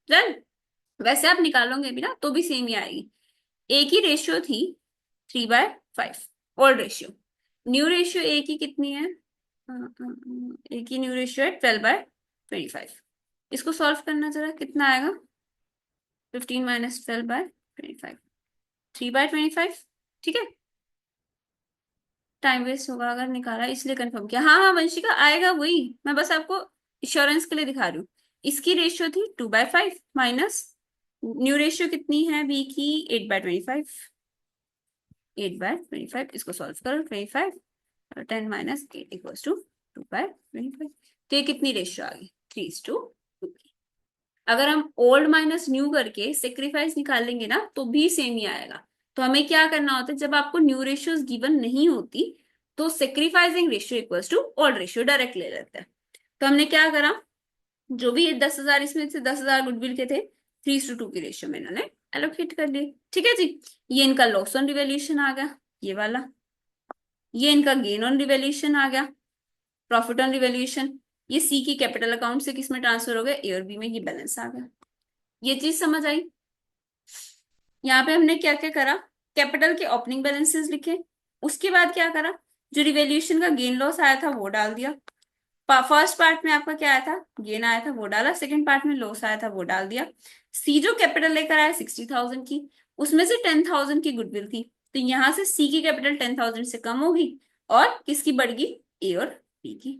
डन। वैसे आप निकालोगे भी ना तो भी सेम ही आएगी। ए की रेशियो थी 3/5 old ratio, new ratio A की कितनी है, ए की न्यू रेशियो है 12/25। इसको सॉल्व करना जरा, कितना आएगा, 15 माइनस 12/25, 3/25। ठीक है, टाइम वेस्ट होगा अगर निकाला, इसलिए कंफर्म किया। हाँ हाँ वंशिका आएगा वही, मैं बस आपको इंश्योरेंस के लिए दिखा रही हूँ। इसकी रेशियो थी 2/5 माइनस न्यू रेशियो कितनी है बी की, 8/25, 8/25। इसको सॉल्व करो, 25 और 10 माइनस 8 इक्वल्स टू 2/25। तो ये कितनी रेशियो आ गई, 3:2। अगर हम ओल्ड माइनस न्यू करके सेक्रीफाइस निकाल लेंगे ना तो भी सेम ही आएगा। तो हमें क्या करना होता है, जब आपको न्यू रेशियोज गिवन नहीं होती तो sacrificing ratio equals to old ratio direct ले लेते हैं। तो हमने क्या करा, जो भी 10,000 इसमें से 10,000 गुडविल के थे, 3:2 की रेशियो में इन्होंने एलोकेट कर दिए। ठीक है जी, ये इनका लॉस ऑन रिवैल्यूएशन आ गया, ये वाला। ये इनका गेन ऑन रिवैल्यूएशन आ गया, प्रॉफिट ऑन रिवैल्यूएशन। ये सी की कैपिटल अकाउंट से किस में ट्रांसफर हो गया, ए और बी में, ये बैलेंस आ गया। ये चीज समझ आई। यहाँ पे हमने क्या क्या करा, कैपिटल के ओपनिंग बैलेंसेस लिखे, उसके बाद क्या करा, जो रिवैल्यूएशन का गेन लॉस आया था वो डाल दिया। फर्स्ट पार्ट में आपका क्या आया था, गेन आया था वो डाला, सेकंड पार्ट में लॉस आया था वो डाल दिया। सी जो कैपिटल लेकर आया 60,000 की, उसमें से 10,000 की गुडविल थी, तो यहां से सी की कैपिटल 10,000 से कम होगी और किसकी बढ़गी, ए और बी की।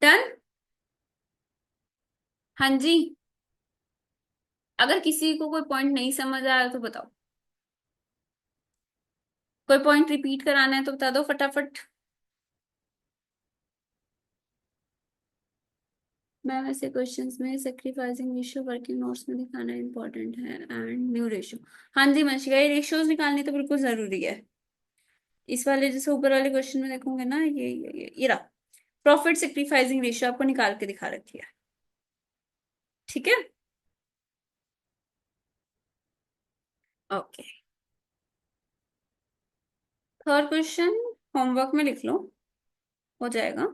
डन। हाँ जी, अगर किसी को कोई पॉइंट नहीं समझ आया तो बताओ, कोई पॉइंट रिपीट कराना है तो बता दो फटाफट। मैम ऐसे क्वेश्चंस में सेक्रीफाइसिंग रेशियो वर्किंग नोट्स में दिखाना इंपॉर्टेंट है एंड न्यू रेशियो। हाँ जी मंशिका, ये रेशियोज निकालनी तो बिल्कुल जरूरी है। इस वाले जैसे ऊपर वाले क्वेश्चन में देखोगे ना, ये रहा प्रॉफिट सेक्रीफाइसिंग रेशियो आपको निकाल के दिखा रखी है। ठीक है, ओके। थर्ड क्वेश्चन होमवर्क में लिख लो, हो जाएगा।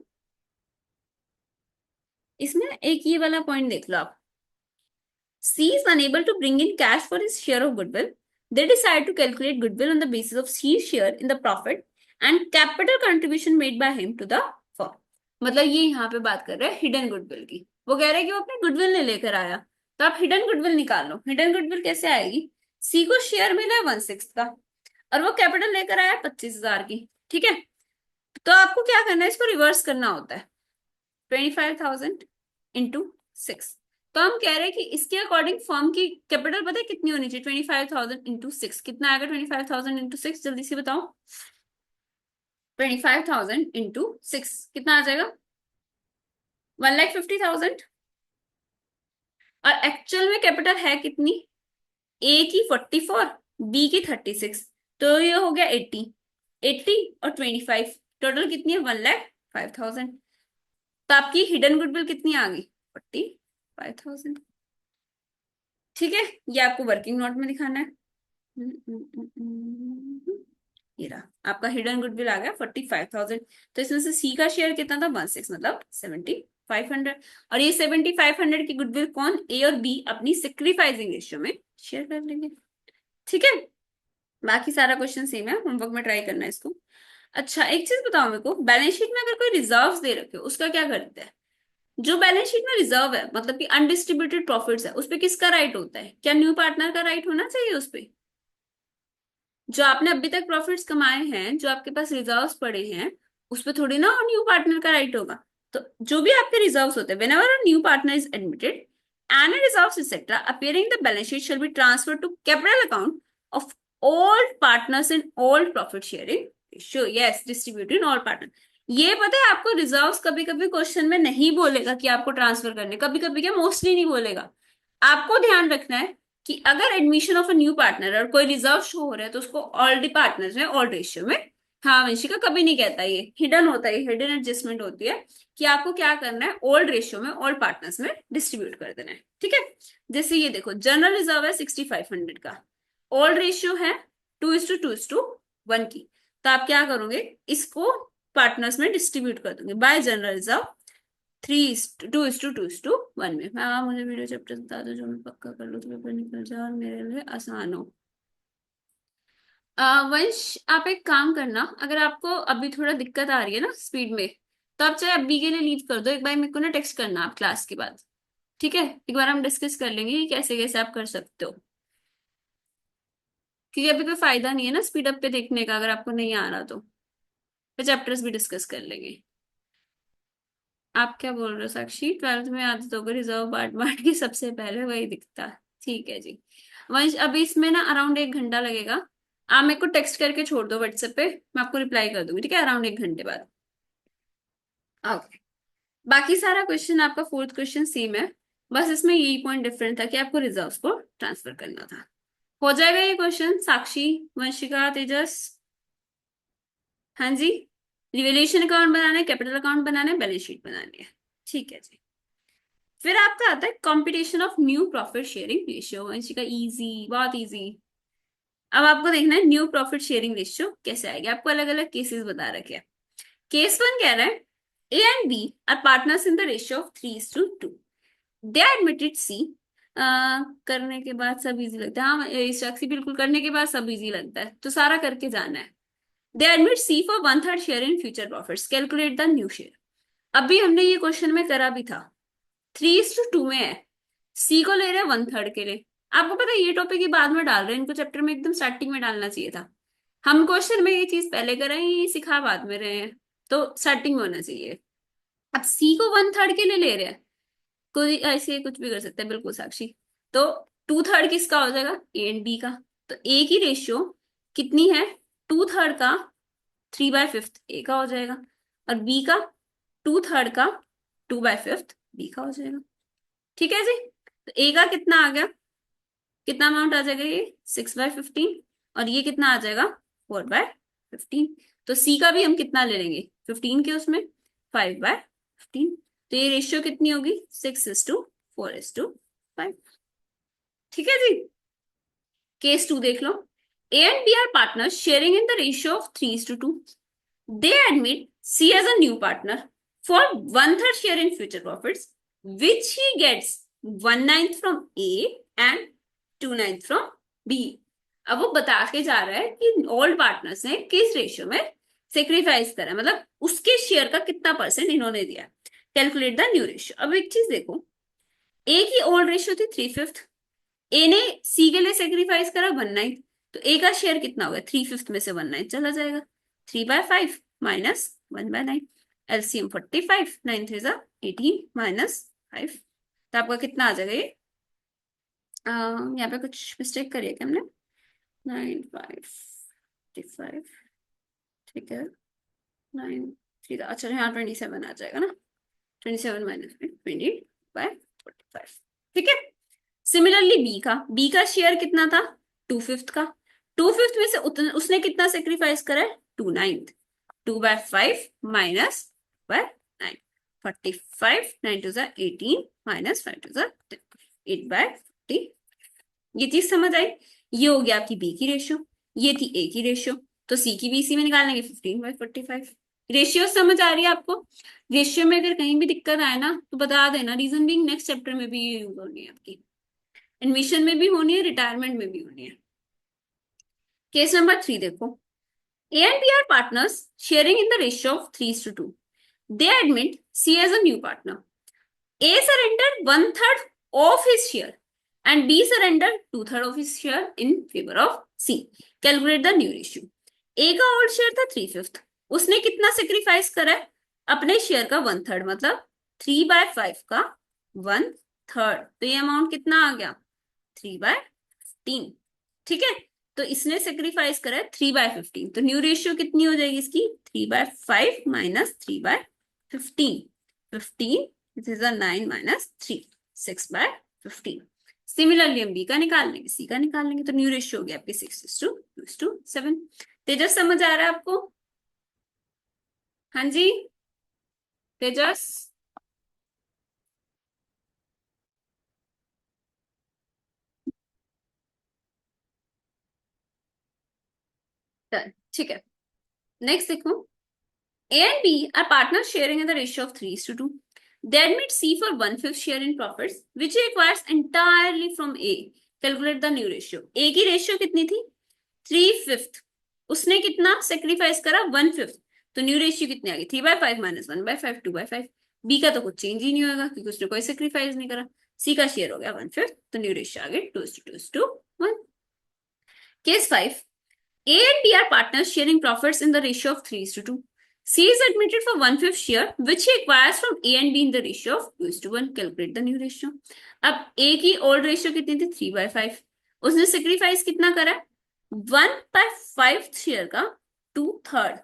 इसमें एक ये वाला पॉइंट देख लो आप, C is unable to bring in cash for his share of goodwill. They decide to calculate goodwill on the basis of C's share in the profit and capital contribution made by him to the firm. मतलब ये यहाँ पे बात कर रहे हैं hidden goodwill की। वो कह रहे हैं कि वो अपनी गुडविल नहीं लेकर आया, तो आप हिडन गुडविल निकाल लो। हिडन गुडविल कैसे आएगी, सी को शेयर मिला है 1/6 का और वो कैपिटल लेकर आया 25,000 की। ठीक है, तो आपको क्या करना है, इसको रिवर्स करना होता है, 25,000 इंटू 6। तो हम कह रहे हैं कि इसके अकॉर्डिंग फर्म की कैपिटल पता है कितनी होनी चाहिए, 25,000 इंटू 6। कितना आएगा 25,000 इंटू 6, जल्दी से बताओ। 25,000 इंटू 6 कितना आ जाएगा, 1,50,000। और एक्चुअल में कैपिटल है कितनी, ए की 44, बी की 36, तो ये हो गया 80, 80 और 25, टोटल कितनी है 1,05,000। तो आपकी हिडन गुडविल कितनी आ गई, 45,000। ठीक है, ये आपको वर्किंग नोट में दिखाना है। ये रहा आपका हिडन गुडविल आ गया 45,000। तो इसमें से सी का शेयर कितना था, 1/6, मतलब 7,500। और ये 7,500 की गुडविल कौन, ए और बी अपनी सेक्रीफाइसिंग रेशियो में शेयर कर लेंगे। ठीक है, बाकी सारा क्वेश्चन सेम है, होमवर्क में ट्राई करना है इसको। अच्छा एक चीज बताओ मेरे को, बैलेंस शीट में अगर कोई रिजर्व्स दे रखे हो उसका क्या करते हैं। जो बैलेंस शीट में रिजर्व है मतलब कि अनडिस्ट्रीब्यूटेड प्रॉफिट्स है, उस पे किसका राइट होता है, क्या न्यू पार्टनर का राइट होना चाहिए उस पे। जो आपने अभी तक प्रॉफिट्स कमाए हैं, जो आपके पास रिजर्व्स पड़े हैं, उस पे थोड़ी ना न्यू पार्टनर का राइट होगा। तो जो भी आपके रिजर्व्स होते हैं, whenever a new partner is admitted, any reserves etc. appearing in the balance sheet shall be transferred to capital account of all partners in all profit sharing ratio. Yes, distributed in all partners. ये पता है आपको, reserves कभी कभी question में नहीं बोलेगा कि आपको ट्रांसफर करने, कभी कभी क्या मोस्टली नहीं बोलेगा। आपको ध्यान रखना है कि अगर admission of a new partner और कोई रिजर्व शो हो रहा है तो उसको ऑल पार्टनर्स में ऑल रेशियो में हाँ वंशिका, कभी नहीं कहता, ये हिडन होता है, हिडन एडजस्टमेंट होती है कि आपको क्या करना है, ओल्ड रेशियो में ओल्ड पार्टनर्स में डिस्ट्रीब्यूट कर देना है, ठीक है। जैसे ये देखो, जनरल रिजर्व है 6500 का, ओल्ड रेशियो है 2:2:1 की, तो आप क्या करोगे, इसको पार्टनर्स में डिस्ट्रीब्यूट कर दोगे बाय जनरल रिजर्व 3:2:2:1 में। हाँ मुझे वीडियो चैप्टर बता दो जो मैं पक्का कर लूँ तो पेपर निकल जाए और मेरे लिए आसान हो। वंश, आप एक काम करना, अगर आपको अभी थोड़ा दिक्कत आ रही है ना स्पीड में, तो आप चाहे अभी के लिए लीव कर दो, एक बार मेरे को ना टेक्स्ट करना आप क्लास के बाद, ठीक है, एक बार हम डिस्कस कर लेंगे कि कैसे कैसे आप कर सकते हो, क्योंकि अभी कोई फायदा नहीं है ना स्पीड अप पे देखने का, अगर आपको नहीं आ रहा तो फिर चैप्टर्स भी डिस्कस कर लेंगे। आप क्या बोल रहे हो साक्षी, 12th में आदतों को रिजर्व बांट बांट के सबसे पहले वही दिखता है, ठीक है जी। वंश, अभी इसमें ना अराउंड 1 घंटा लगेगा, आप मेरे को टेक्स्ट करके छोड़ दो व्हाट्सएप पे, मैं आपको रिप्लाई कर दूंगी, ठीक है, अराउंड 1 घंटे बाद। ओके। बाकी सारा क्वेश्चन आपका फोर्थ क्वेश्चन सेम है, बस इसमें यही पॉइंट डिफरेंट था कि आपको रिजर्व्स को ट्रांसफर करना था। हो जाएगा ये क्वेश्चन साक्षी, वंशिका, तेजस? हाँ जी। रिवैल्यूएशन अकाउंट बनाना है, कैपिटल अकाउंट बनाना है, बैलेंस शीट बनानी है, ठीक है जी। फिर आपका आता है competition of new profit sharing ratio, Vanshika easy, बहुत इजी। अब आपको देखना है न्यू प्रॉफिट शेयरिंग रेशियो कैसे आएगी, आपको अलग अलग केसेस बता रखे हैं। केस वन कह रहा है, A and B are partners in the ratio of 3:2। They admitted C, करने के बाद सब इजी लगता है, हाँ साक्षी बिल्कुल, करने के बाद सब इजी लगता है, तो सारा करके जाना है। They admit C for 1/3 share in future profits, calculate the new share. अभी हमने ये क्वेश्चन में करा भी था, 3:2 में है, सी को ले रहे हैं 1/3 के लिए। आपको पता है ये टॉपिक ही बाद में डाल रहे हैं, इनको चैप्टर में एकदम स्टार्टिंग में डालना चाहिए था। हम क्वेश्चन में ये चीज पहले कर रहे हैं, ये सिखा बाद में रहे हैं, तो स्टार्टिंग में होना चाहिए। अब सी को 1/3 के लिए ले रहे हैं, कोई ऐसे कुछ भी कर सकते हैं बिल्कुल साक्षी। तो 2/3 किसका हो जाएगा, ए एंड बी का। तो ए की रेशियो कितनी है, 2/3 का 3/5 ए का हो जाएगा, और बी का 2/3 का 2/5 बी का हो जाएगा, ठीक है जी। तो ए का कितना आ गया, कितना अमाउंट आ जाएगा, ये 6/15, और ये कितना आ जाएगा 4/15। तो सी का भी हम कितना ले लेंगे, 15 के उसमें 5/15। तो ये रेशियो कितनी होगी, 6:4:5, ठीक है जी। केस टू देख लो, A and B are partners sharing in the ratio of 3:2। They admit C as a new partner for 1/3 share in future profits which he gets 1/9 from A and 2/9 from B. अब वो बता के जा रहा है कि ओल्ड पार्टनर्स ने किस रेशियो में सेक्रीफाइस करा, मतलब उसके शेयर का कितना परसेंट इन्होंने दिया। Calculate the new ratio. अब एक चीज देखो, ए की ओल्ड रेशियो थी 3/5, ए ने सी के लिए सेक्रीफाइस करा 1/9, तो ए का शेयर कितना होगा, 3/5 में से 1/9 चला जाएगा, 3/5 माइनस 1/9, एलसीएम 45, 9 3 18 माइनस 5, तो आपका कितना आ जाएगा ये, यहाँ पे कुछ मिस्टेक करी है क्या हमने, 9 5 55, ठीक है, 9 3, अच्छा यहाँ 27 आ जाएगा ना, 27 माइनस 20/45, ठीक है। सिमिलरली बी का शेयर कितना था, 2/5 का, 2/5 में से उसने कितना सेक्रीफाइस करा है, 2/9, 2/5 माइनस बाय 9, 45, 9 2 18 माइनस 5 2 8/50। ये चीज समझ आई, ये हो गया आपकी बी की रेशियो, ये थी ए की रेशियो, तो सी की भी इसी में निकालेंगे 15/45। रेशियो समझ आ रही है आपको, रेशियो में अगर कहीं भी दिक्कत आए ना तो बता देना, रीजन बीइंग नेक्स्ट चैप्टर में भी यूज होनी है आपकी, एडमिशन में भी होनी है, रिटायरमेंट में भी होनी है। केस नंबर 3 देखो, A and B are partners sharing in the ratio of 3:2। They admit C as a new partner. A surrendered 1/3 of his share and B surrendered 2/3 of his share in favor of C. Calculate the new ratio. A का old share था 3/5, उसने कितना sacrifice करा है, अपने share का 1/3, मतलब 3/5 का 1/3, तो ये अमाउंट कितना आ गया, 3/15, ठीक है। तो इसने सेक्रीफाइस करा है 3/15, तो न्यू रेशियो कितनी हो जाएगी इसकी, 3/5 minus 3/15, 15, this is a 9 minus 3, 6/15। Similarly हम बी का निकाल लेंगे, सी का निकाल लेंगे, तो न्यू रेशियो हो गया आपकी 6:7। तेजस समझ आ रहा है आपको, हाँ जी तेजस। डन, ठीक है। नेक्स्ट देखो, A and B are partners sharing in the ratio of 3:2. They admit C for one-fifth share in profits, which he acquires entirely from A. Calculate the new ratio. A की ratio कितनी थी? 3/5। उसने कितना sacrifice करा? 1/5। तो new ratio कितनी आ गई? 3/5 minus 1/5, 2/5। B का तो कुछ चेंज ही नहीं होगा क्योंकि उसने कोई सेक्रीफाइस नहीं करा। सी का शेयर हो गया 1/5, तो न्यू रेशियो आ गई 2:1। Case 5, A and B are partners sharing profits in the ratio of 3:2. C is admitted for one-fifth share, which he acquires from A and B in the ratio of 2:1. Calculate the new ratio. अब A की old ratio कितनी थी? 3/5। उसने sacrifice कितना करा? 1/5 share का 2/3।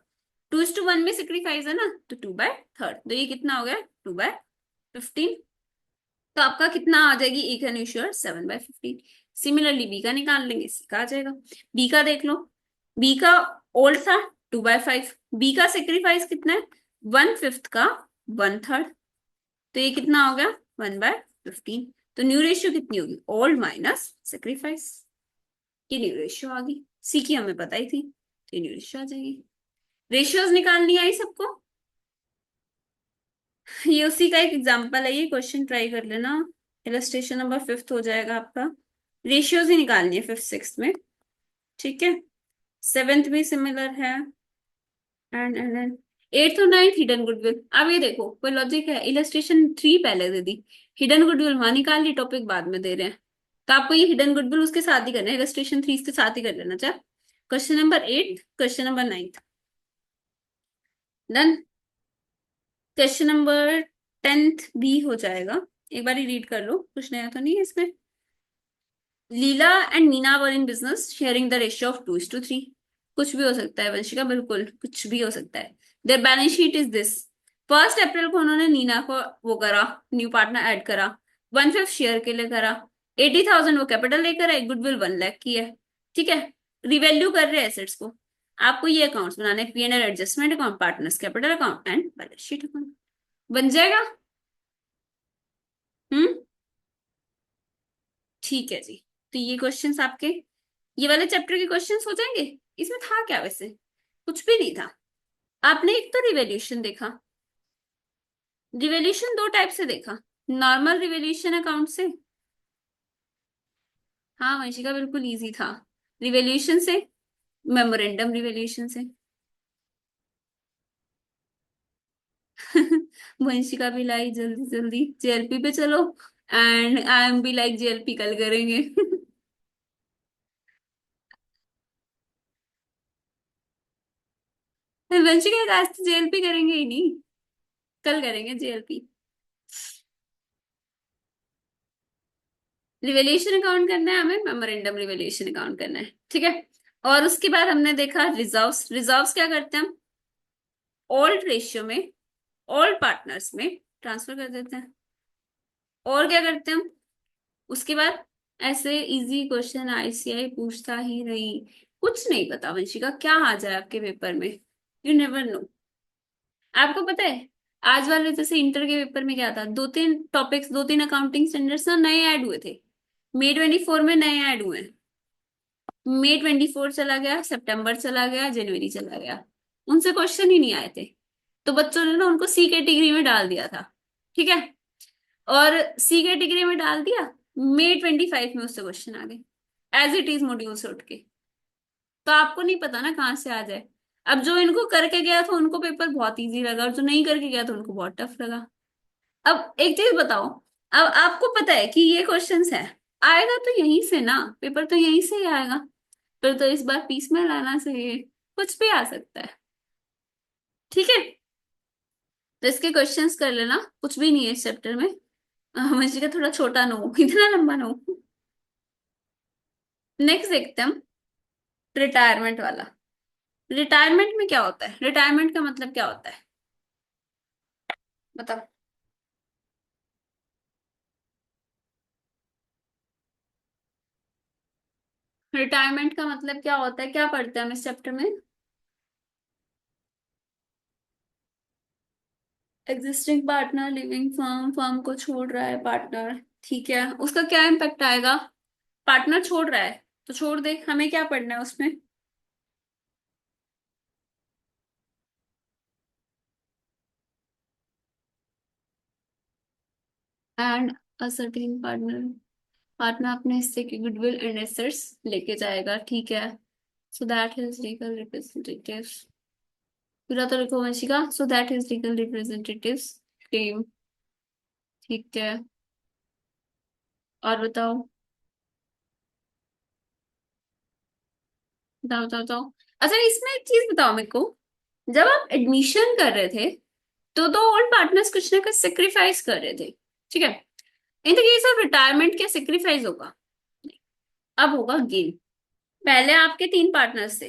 2:1 में sacrifice है ना, तो 2/3। तो ये कितना हो गया? 2/15। तो आपका कितना आ जाएगी? एक है न्यू शेयर 7/15। सिमिलरली बी का निकाल लेंगे, सी का आ जाएगा। बी का देख लो, बी का ओल्ड था 2/5। बी का सेक्रीफाइस कितना है? 1/5 का 1/3। तो ये कितना हो गया? 1/15। तो न्यू रेशियो कितनी होगी? Old minus sacrifice. ये न्यू रेशियो आ गई। सी की हमें पता ही थी, तो ये न्यू रेशियो आ जाएगी। रेशियोज निकालनी आई सबको? ये उसी का एक एग्जांपल है, ये क्वेश्चन ट्राई कर लेना। इलस्ट्रेशन नंबर 5 हो जाएगा आपका। रेशियोज ही निकालनी है 5th 6th में, ठीक है। 7th भी सिमिलर है। एंड 8th और 9th हिडन गुडविल। अब ये देखो कोई लॉजिक है? इलस्ट्रेशन 3 पहले दे दी, हिडन गुडविल वहां निकाल ली, टॉपिक बाद में दे रहे हैं। तो आपको ये हिडन गुडविल उसके साथ ही करना है, इलस्ट्रेशन 3 के साथ ही कर लेना। चाहे question number 8, question number 9। Done. Question number 10th भी हो जाएगा। एक बार रीड कर लो, कुछ नया तो नहीं है इसमें। Leela and Meena were in business sharing the ratio of 2:3। कुछ भी हो सकता है वंशिका, बिल्कुल कुछ भी हो सकता है। There balance sheet is this. 1 अप्रैल को उन्होंने नीना को वो करा, न्यू पार्टनर ऐड करा, 1/5 शेयर के लिए करा। 80,000 वो कैपिटल लेकर आए, गुडविल 1 लाख की है, ठीक है। रिवैल्यू कर रहे हैं एसेट्स को। आपको ये अकाउंट्स बनाने, P&L adjustment account, partners capital account and balance sheet account. बन जाएगा? हम्म, ठीक है जी। तो ये क्वेश्चंस आपके, ये वाले चैप्टर के क्वेश्चंस हो जाएंगे। इसमें था क्या वैसे? कुछ भी नहीं था। आपने एक तो रिवैल्यूएशन देखा। रिवैल्यूएशन दो टाइप से देखा, नॉर्मल रिवैल्यूएशन अकाउंट से। हाँ वंशिका बिल्कुल इजी था। रिवैल्यूएशन से, मेमोरेंडम रिवैल्यूएशन से। वंशिका भी लाई जल्दी जल्दी जेएलपी पे चलो, एंड आई एम भी लाइक जेएलपी कल करेंगे। वंशिका आज तो जेएलपी करेंगे ही नहीं, कल करेंगे जेएलपी। रिवैल्यूएशन अकाउंट करना है हमें, मेमोरेंडम रिवैल्यूएशन अकाउंट करना है, ठीक है। और उसके बाद हमने देखा रिजर्व्स। रिजर्व्स क्या करते हैं हम? ओल्ड रेशियो में ओल्ड पार्टनर्स में ट्रांसफर कर देते हैं। और क्या करते हैं हम उसके बाद? ऐसे इजी क्वेश्चन आईसीआई पूछता ही नहीं। कुछ नहीं पता वंशिका, क्या आ जाए आपके पेपर में, यू नेवर नो। आपको पता है आज वाले जैसे इंटर के पेपर में क्या था? 2-3 टॉपिक्स, 2-3 अकाउंटिंग स्टैंडर्ड्स ना नए ऐड हुए थे। May 24 में नए ऐड हुए हैं। May 24 चला गया, सितंबर चला गया, जनवरी चला गया, उनसे क्वेश्चन ही नहीं आए थे। तो बच्चों ने ना उनको सी कैटेगरी में डाल दिया था, ठीक है। और सी कैटेगरी में डाल दिया, May 25 में उससे क्वेश्चन आ गए, एज इट इज मॉड्यूल से उठ के। तो आपको नहीं पता ना कहाँ से आ जाए। अब जो इनको करके गया था उनको पेपर बहुत इजी लगा, और जो नहीं करके गया था उनको बहुत टफ लगा। अब एक चीज बताओ, अब आपको पता है कि ये क्वेश्चंस है, आएगा तो यहीं से ना, पेपर तो यहीं से ही आएगा। फिर तो इस बार पीस में लाना चाहिए, कुछ भी आ सकता है, ठीक है। तो इसके क्वेश्चंस कर लेना, कुछ भी नहीं है इस चैप्टर में। मुझे का थोड़ा छोटा नो, इतना लंबा नो। नेक्स्ट देखते हैं हम, रिटायरमेंट वाला। रिटायरमेंट में क्या होता है? रिटायरमेंट का मतलब क्या होता है? बताओ। रिटायरमेंट का मतलब क्या होता है? क्या पढ़ते हैं हम इस चैप्टर में? Existing partner living firm, firm को छोड़ रहा है पार्टनर, ठीक है, उसका क्या इम्पैक्ट आएगा? पार्टनर छोड़ रहा है तो छोड़ दे, हमें क्या पढ़ना है उसमें? एंड असर्टेन पार्टनर, पार्टनर अपने हिस्से की गुडविल एंड एसेट्स लेके जाएगा, ठीक है। So that is legal representatives, पूरा तो लिखो Vanshika, so that is legal representatives claim, ठीक है। और बताओ, बताओ बताओ बताओ। अच्छा, इसमें एक चीज बताओ मेरे को, जब आप एडमिशन कर रहे थे तो ओल्ड पार्टनर्स कुछ ना कुछ सेक्रीफाइस कर रहे थे, ठीक है। In the case of retirement क्या सेक्रीफाइस होगा? नहीं। अब होगा गेन। पहले आपके तीन पार्टनर्स थे,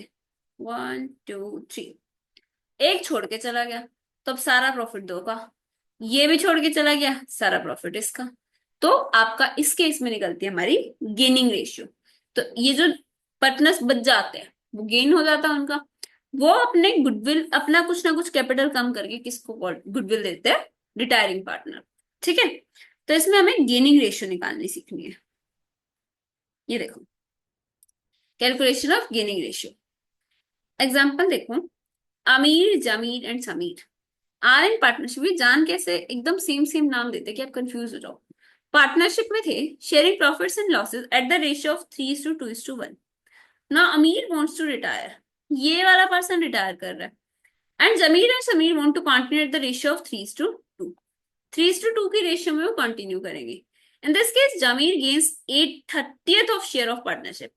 1 2 3, एक छोड़ के चला गया तो अब सारा प्रॉफिट दो का, ये भी छोड़ के चला गया, सारा प्रॉफिट इसका। तो आपका इस केस में निकलती है हमारी गेनिंग रेशियो। तो ये जो पार्टनर्स बच जाते हैं वो गेन हो जाता है उनका, वो अपने गुडविल, अपना कुछ ना कुछ कैपिटल कम करके किसको गुडविल देते हैं? रिटायरिंग पार्टनर, ठीक है। तो इसमें हमें गेनिंग रेशियो निकालनी सीखनी है। ये देखो, calculation of gaining ratio. Example देखो, Amir Zameer and Sameer are in partnership. ये जान कैसे एकदम सेम सेम नाम देते कि आप कंफ्यूज हो जाओ। पार्टनरशिप में थे, sharing profits and losses eight the ratio of 3:2:1। ना अमीर वांट्स टू रिटायर, ये वाला पर्सन रिटायर कर रहा है, and Zameer and Sameer want to continue at the ratio of 3:2। 3:2 की रेशियो में वो कंटिन्यू करेंगे। In this case Zameer gains 8/30 of share of partnership.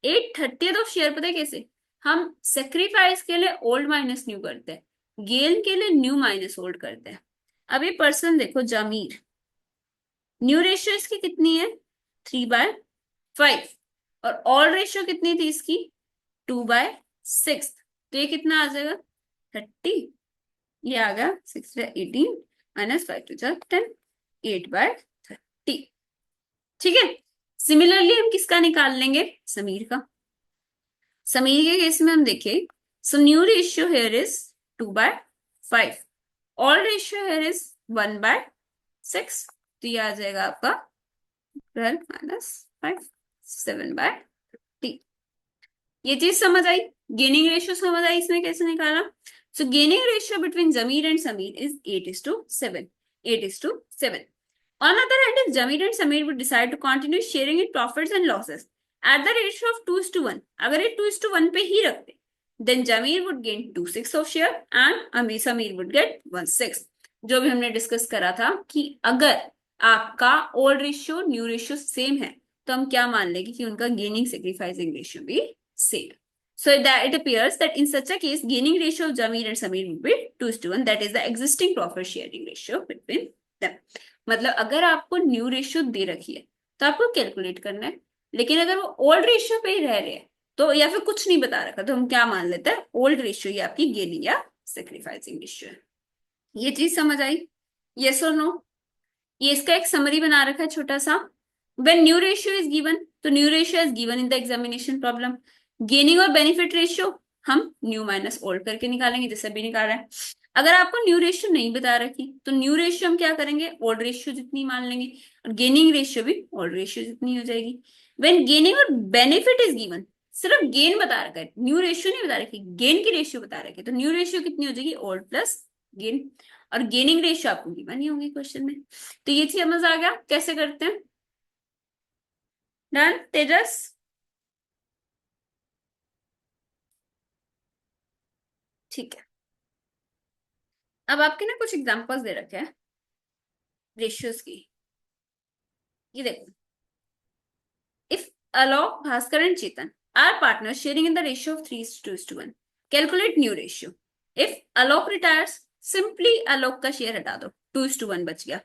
8/30 of share पता है कैसे? हम सेक्रीफाइस के लिए ओल्ड माइनस न्यू करते हैं, गेन के लिए न्यू माइनस ओल्ड करते हैं। अब ये पर्सन देखो जमीर, न्यू रेशियो इसकी कितनी है? 3/5। और ओल्ड रेशियो कितनी थी इसकी? 2/6। तो ये कितना आ जाएगा? 30। ये आ गया 6/18 माइनस 5 2 10, 8/30, ठीक है। सिमिलरली हम किसका निकाल लेंगे? समीर का। समीर के केस में हम देखें, so new ratio here is 2/5, all ratio here is 1/6। तो ये आ जाएगा आपका 12 - 5, 7/3। ये चीज समझ आई? गेनिंग रेशियो समझ आई इसमें कैसे निकाला? So gaining ratio between Zameer and Sameer is 8:7, 8:7. On the other hand, if Jamir and Samir would decide to continue sharing in profits and losses at the ratio of 2:1, अगर ये 2:1 पे ही रखते, then Jamir would gain 2/6 of share and Amir Samir would get 1/6। जो भी हमने discuss करा था कि अगर आपका old ratio new ratio same है तो हम क्या मान लेंगे कि उनका गेनिंग सेक्रीफाइसिंग रेशियो भी same. So that it appears that in such a case, gaining ratio of Jamir and Samir would be 2:1. That is the existing profit sharing ratio between them. मतलब अगर आपको न्यू रेशियो दे रखी है तो आपको calculate करना है, लेकिन अगर वो ओल्ड रेशियो पे ही रह रहे हैं तो, या फिर कुछ नहीं बता रखा, तो हम क्या मान लेते हैं? ओल्ड रेशियो ये आपकी गेनिंग या सेक्रीफाइसिंग रेशियो है। ये चीज समझ आई? यस और नो? ये इसका एक समरी बना रखा है छोटा सा। When new ratio is given, तो new ratio is given in the examination problem. Gaining और बेनिफिट रेशियो हम न्यू माइनस ओल्ड करके निकालेंगे, जैसे भी निकाला है। अगर आपको न्यू रेशियो नहीं बता रखी तो न्यू रेशियो हम क्या करेंगे? ओल्ड रेशियो जितनी मान लेंगे, और गेनिंग रेशियो भी ओल्ड रेशियो जितनी हो जाएगी। व्हेन गेनिंग और बेनिफिट इज गिवन, सिर्फ गेन बता रखा है, न्यू रेशियो नहीं बता रखी, गेन की रेशियो बता रखी है, तो न्यू रेशियो कितनी हो जाएगी? Old plus gain. और गेनिंग रेशियो आपको गिवन ही होगी क्वेश्चन में। तो ये चीज समझ आ गया कैसे करते हैं? डन तेजस? ठीक है। अब आपके ना कुछ एग्जांपल्स दे रखे हैं रेशियोज की। ये देखो, if Alok, Bhaskar and Chetan are partners sharing in the ratio of 3:1, calculate new ratio. If Alok retires, simply Alok का शेयर हटा दो, 2:1 बच गया।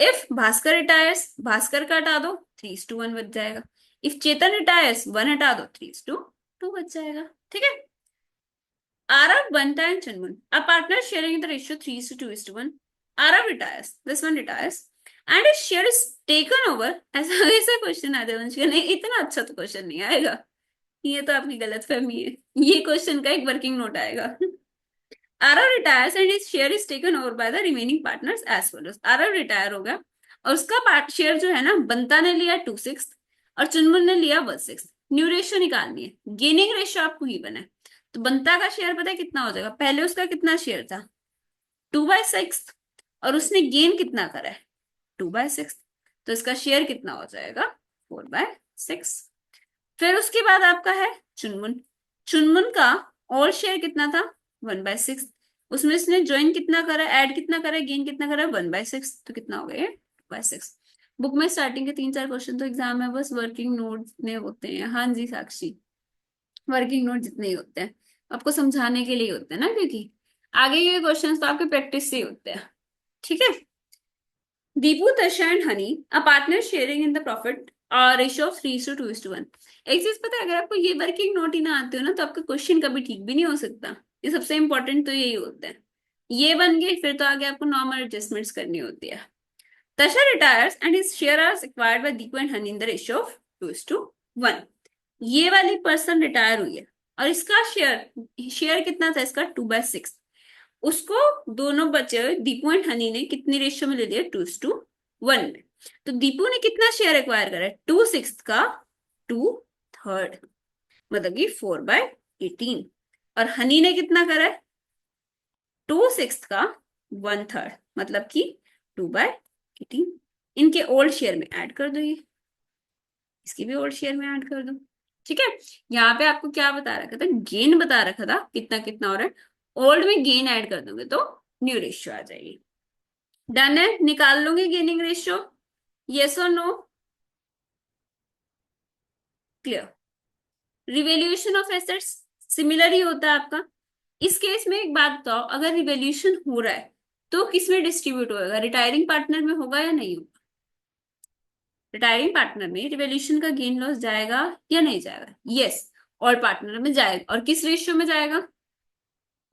इफ भास्कर रिटायर्स, भास्कर का हटा दो, 3:1 बच जाएगा। इफ चेतन रिटायर्स, 1 हटा दो, 3:2 बच जाएगा, ठीक है। Arav, Banta and Chanman are partners sharing in the ratio 3:2:1. Arav retires, this one retires, and his share is taken over। ऐसा क्वेश्चन आ जाए नहीं, इतना अच्छा तो क्वेश्चन नहीं आएगा, ये तो आपकी गलत फहमी है। ये क्वेश्चन का एक वर्किंग नोट आएगा। Aarav retires and his share is taken over by the remaining partners as follows. Aarav retire हो गया और उसका पार्ट शेयर जो है ना, बंता ने लिया 2/6 और चुनमुन ने लिया 1/6। न्यू रेशियो निकालनी है, गेनिंग रेशियो आपको ही बना है। तो बंता का शेयर पता है कितना हो जाएगा, पहले उसका कितना शेयर था 2/6 और उसने गेन कितना करा है 2/6, तो इसका शेयर कितना हो जाएगा 4/6। फिर उसके बाद आपका है चुनमुन। चुनमुन का और शेयर कितना था 1/6, उसमें इसने ज्वाइन कितना करा, ऐड कितना करा, गेन कितना करा 1/6, तो कितना हो गया 2/6। बुक में स्टार्टिंग के 3-4 क्वेश्चन तो एग्जाम में बस वर्किंग नोट में होते हैं। हाँ जी साक्षी, वर्किंग नोट जितने ही होते हैं आपको समझाने के लिए होते हैं ना, क्योंकि आगे के क्वेश्चंस तो आपके प्रैक्टिस से ही होते हैं। ठीक है। दीपू, तशा and honey a partner sharing in the profit ratio of 3:2:1। एक चीज पता है, अगर आपको ये वर्किंग नोट ही ना आते हो ना, तो आपका क्वेश्चन कभी ठीक भी नहीं हो सकता। ये सबसे इंपॉर्टेंट तो यही होता है। ये बन गए, फिर तो आगे आपको नॉर्मल एडजस्टमेंट्स करनी होती है। Tasha retires and his share are acquired by Deepu and Honey in the ratio of 2:1। ये वाली पर्सन रिटायर हुई है और इसका शेयर शेयर कितना था इसका 2/6। उसको दोनों बचे हुए दीपू एंड हनी ने कितनी रेशियो में ले लिया 2:1 में। तो दीपू ने कितना शेयर एक्वायर करा है 2/6 का 2/3, मतलब कि 4/18। और हनी ने कितना करा है 2/6 का 1/3, मतलब कि 2/18। इनके ओल्ड शेयर में ऐड कर दो, ये इसकी भी ओल्ड शेयर में ऐड कर दो। ठीक है। यहाँ पे आपको क्या बता रखा था, गेन बता रखा था कितना कितना हो रहा है, ओल्ड में गेन ऐड कर दोगे तो न्यू रेशियो आ जाएगी। डन है, निकाल लोगे गेनिंग रेशियो, यस और no, clear. Revaluation of assets similar ही होता है आपका। इस केस में एक बात बताओ, अगर रिवेल्यूशन हो रहा है तो किसमें डिस्ट्रीब्यूट होगा, रिटायरिंग पार्टनर में होगा या नहीं होगा। रिटायरिंग पार्टनर में रिवेल्यूशन का गेन लॉस जाएगा या नहीं जाएगा, यस। ऑल पार्टनर में जाएगा, और किस रेशियो में जाएगा,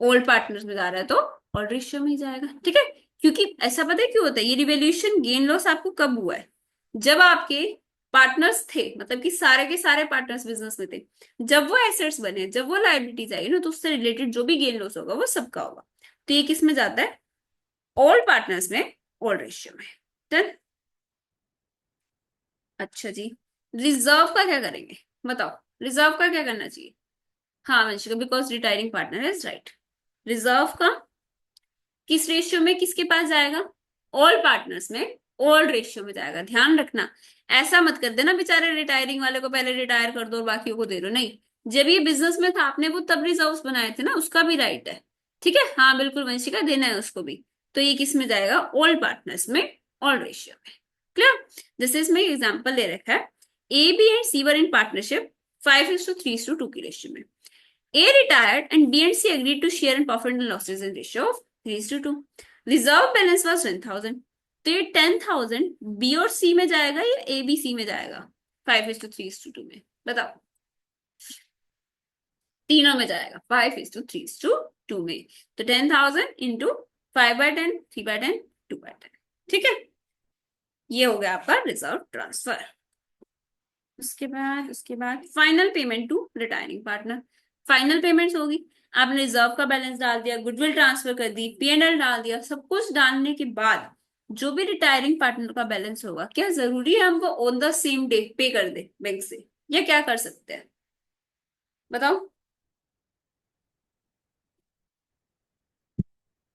ओल्ड पार्टनर्स में जा रहा है तो ओल्ड रेशियो में ही जाएगा। ठीक है। क्योंकि ऐसा पता है क्यों होता है, ये रिवेल्यूशन गेन लॉस आपको कब हुआ है, जब आपके पार्टनर्स थे, मतलब कि सारे के सारे पार्टनर्स बिजनेस में थे, जब वो एसेट्स बने, जब वो लाइबिलिटीज आई ना, तो उससे रिलेटेड जो भी गेन लॉस होगा वो सबका होगा। तो ये किस में जाता है, ओल्ड पार्टनर्स में, ओल्ड रेशियो में। डन। अच्छा जी, रिजर्व का क्या करेंगे बताओ, रिजर्व का क्या करना चाहिए। हाँ Vanshika, because retiring partner is right. Reserve का किस रेशियो में किसके पास जाएगा, ऑल पार्टनर्स में ओल्ड रेशियो में जाएगा। ध्यान रखना, ऐसा मत कर देना बेचारे रिटायरिंग वाले को पहले रिटायर कर दो और बाकियों को दे दो, नहीं। जब ये बिजनेस में था आपने वो तब रिजर्व्स बनाए थे ना, उसका भी राइट है। ठीक है, हाँ बिल्कुल वंशिका, देना है उसको भी। तो ये किस में जाएगा, ओल्ड पार्टनर्स में, ओल्ड रेशियो में। क्लियर। जैसे इसमें एग्जाम्पल दे रखा है, A B and C were in partnership 5:3:2 की रेशियो में। A retired and B and C agreed to share in profit and losses in ratio of 3:2. Reserve balance was 10,000. तो ये 10,000 B और C में जाएगा या A B C में जाएगा 5:3:2 में, बताओ। तीनों में जाएगा 5:3:2 में। तो 10,000 इंटू 5/10, 3/10, 2/10। ठीक है, ये हो गया आपका रिजर्व ट्रांसफर। उसके बाद final payment to retiring partner. Final payments होगी, आपने रिजर्व का बैलेंस डाल दिया, गुडविल ट्रांसफर कर दी, P&L डाल दिया, सब कुछ डालने के बाद जो भी रिटायरिंग पार्टनर का बैलेंस होगा, क्या जरूरी है हमको ऑन द सेम डे पे कर दे बैंक से, या क्या कर सकते हैं बताओ।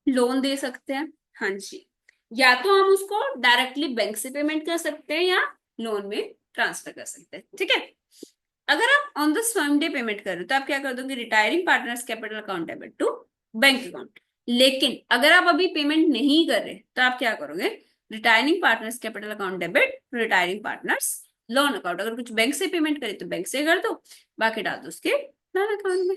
लोन दे सकते हैं, हाँ जी। या तो हम उसको डायरेक्टली बैंक से पेमेंट कर सकते हैं या लोन में ट्रांसफर कर सकते हैं। ठीक है। अगर आप on the same day payment कर रहे हो तो आप क्या कर दोगे, retiring partners capital account debit to bank account. लेकिन अगर आप अभी पेमेंट नहीं कर रहे तो आप क्या करोगे, retiring partners capital account debit retiring partners loan account. अगर कुछ बैंक से पेमेंट करे तो बैंक से कर दो, बाकी डाल दो उसके लोन अकाउंट में।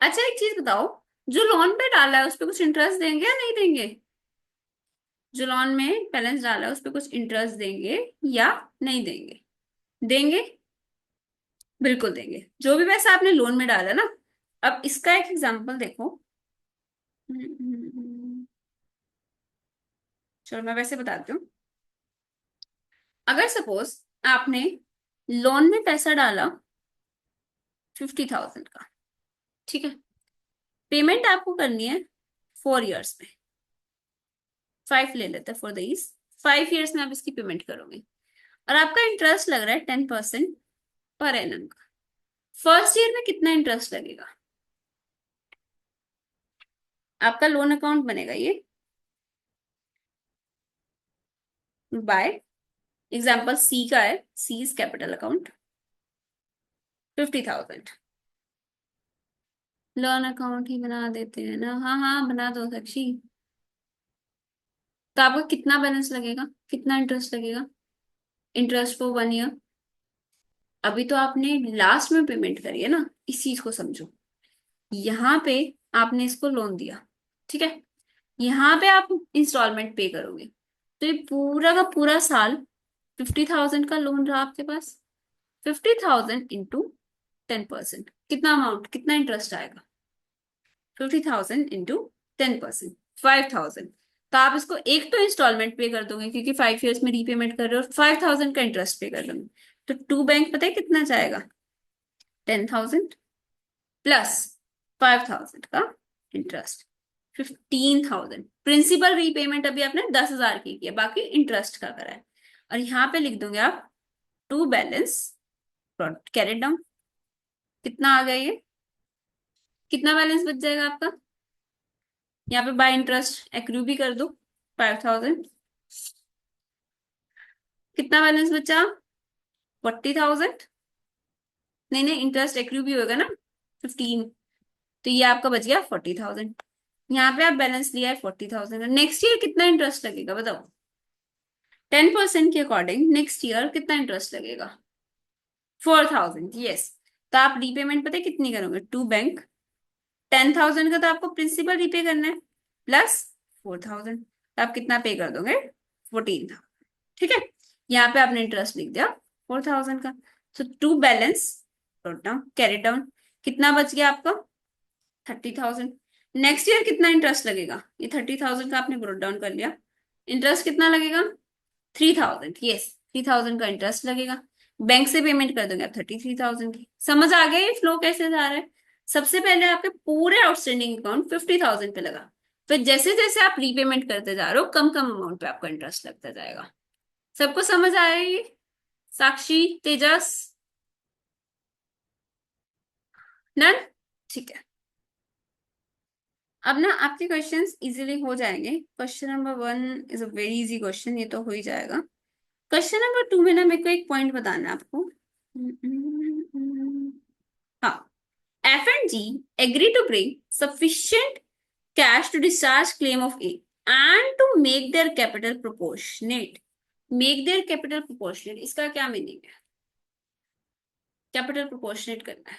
अच्छा एक चीज बताओ, जो लोन पे डाला है उस पर कुछ इंटरेस्ट देंगे या नहीं देंगे, जो लोन में बैलेंस डाला है उस पर कुछ इंटरेस्ट देंगे या नहीं देंगे, देंगे, बिल्कुल देंगे। जो भी पैसा आपने लोन में डाला ना, अब इसका एक एग्जांपल देखो। चलो मैं वैसे बताती हूँ। अगर सपोज आपने लोन में पैसा डाला 50,000 का, ठीक है, पेमेंट आपको करनी है 4 years में, 5 ले लेते हैं फॉर दीज, 5 years में आप इसकी पेमेंट करोगे, और आपका इंटरेस्ट लग रहा है 10% पर एनम का। फर्स्ट ईयर में कितना इंटरेस्ट लगेगा? आपका लोन अकाउंट बनेगा ये बाय, एग्जाम्पल सी का है, C is capital account, 50,000। Loan account ही बना देते हैं ना, हाँ हाँ बना दो साक्षी। तो आपको कितना बैलेंस लगेगा, कितना इंटरेस्ट लगेगा? इंटरेस्ट फॉर 1 year, अभी तो आपने लास्ट में पेमेंट करी है ना, इस चीज को समझो। यहाँ पे आपने इसको लोन दिया, ठीक है, यहाँ पे आप इंस्टॉलमेंट पे करोगे, तो ये पूरा का पूरा साल 50,000 का लोन रहा आपके पास। 50,000 इंटू 10%, कितना अमाउंट, कितना इंटरेस्ट आएगा? 50,000 इंटू 10%, 5,000। तो आप इसको एक तो इंस्टॉलमेंट पे कर दोगे क्योंकि 5 years में रीपेमेंट कर रहे हो, 5,000 का इंटरेस्ट पे कर दोगे, तो टू बैंक पता है कितना जाएगा? 10,000 प्लस 5,000 का इंटरेस्ट, 15,000। प्रिंसिपल रीपेमेंट अभी आपने 10,000 की है, बाकी इंटरेस्ट का करा है। और यहाँ पे लिख दोगे आप टू बैलेंस कैरेट डाउन। कितना आ गया ये, कितना बैलेंस बच जाएगा आपका? यहाँ पे बाय इंटरेस्ट एक्रू भी कर दो 5,000, कितना बैलेंस बचा? 40,000। नहीं नहीं, इंटरेस्ट एक्रू भी होगा ना 15, तो ये आपका बच गया 40,000। यहाँ पे आप बैलेंस लिया है 40,000, नेक्स्ट ईयर कितना इंटरेस्ट लगेगा बताओ? 10% के अकॉर्डिंग नेक्स्ट ईयर कितना इंटरेस्ट लगेगा? 4,000, यस। तो आप रीपेमेंट पता है कितनी करोगे, टू बैंक 10,000 का तो आपको प्रिंसिपल रीपे करना है, प्लस 4,000, तो आप कितना पे कर दोगे? 14,000, ठीक है। यहाँ पे आपने इंटरेस्ट लिख दिया 4,000 का, तो to balance brought down carry down, कितना बच गया आपका? 30,000। नेक्स्ट ईयर कितना इंटरेस्ट लगेगा? ये 30,000 का आपने ब्रॉट डाउन कर लिया, इंटरेस्ट कितना लगेगा? 3,000, यस, 3,000 का इंटरेस्ट लगेगा। बैंक से पेमेंट कर दोगे आप 33,000 की। समझ आ गया ये फ्लो कैसे जा रहा है? सबसे पहले आपके पूरे आउटस्टैंडिंग अकाउंट 50,000 पे लगा, फिर जैसे जैसे आप रीपेमेंट करते जा रहे हो कम कम अमाउंट पे आपका इंटरेस्ट लगता जाएगा। सबको समझ आ रही है? साक्षी, तेजस, नन, ठीक है। अब ना आपके क्वेश्चंस इजीली हो जाएंगे। Question number 1 is a very easy question, ये तो हो ही जाएगा। क्वेश्चन नंबर 2 में ना मेरे को एक पॉइंट बताना है आपको। हाँ, F and G agree to bring sufficient cash to discharge claim of A and to make their capital proportionate. Make their capital proportionate, इसका क्या मीनिंग है? कैपिटल प्रोपोर्शनेट करना है,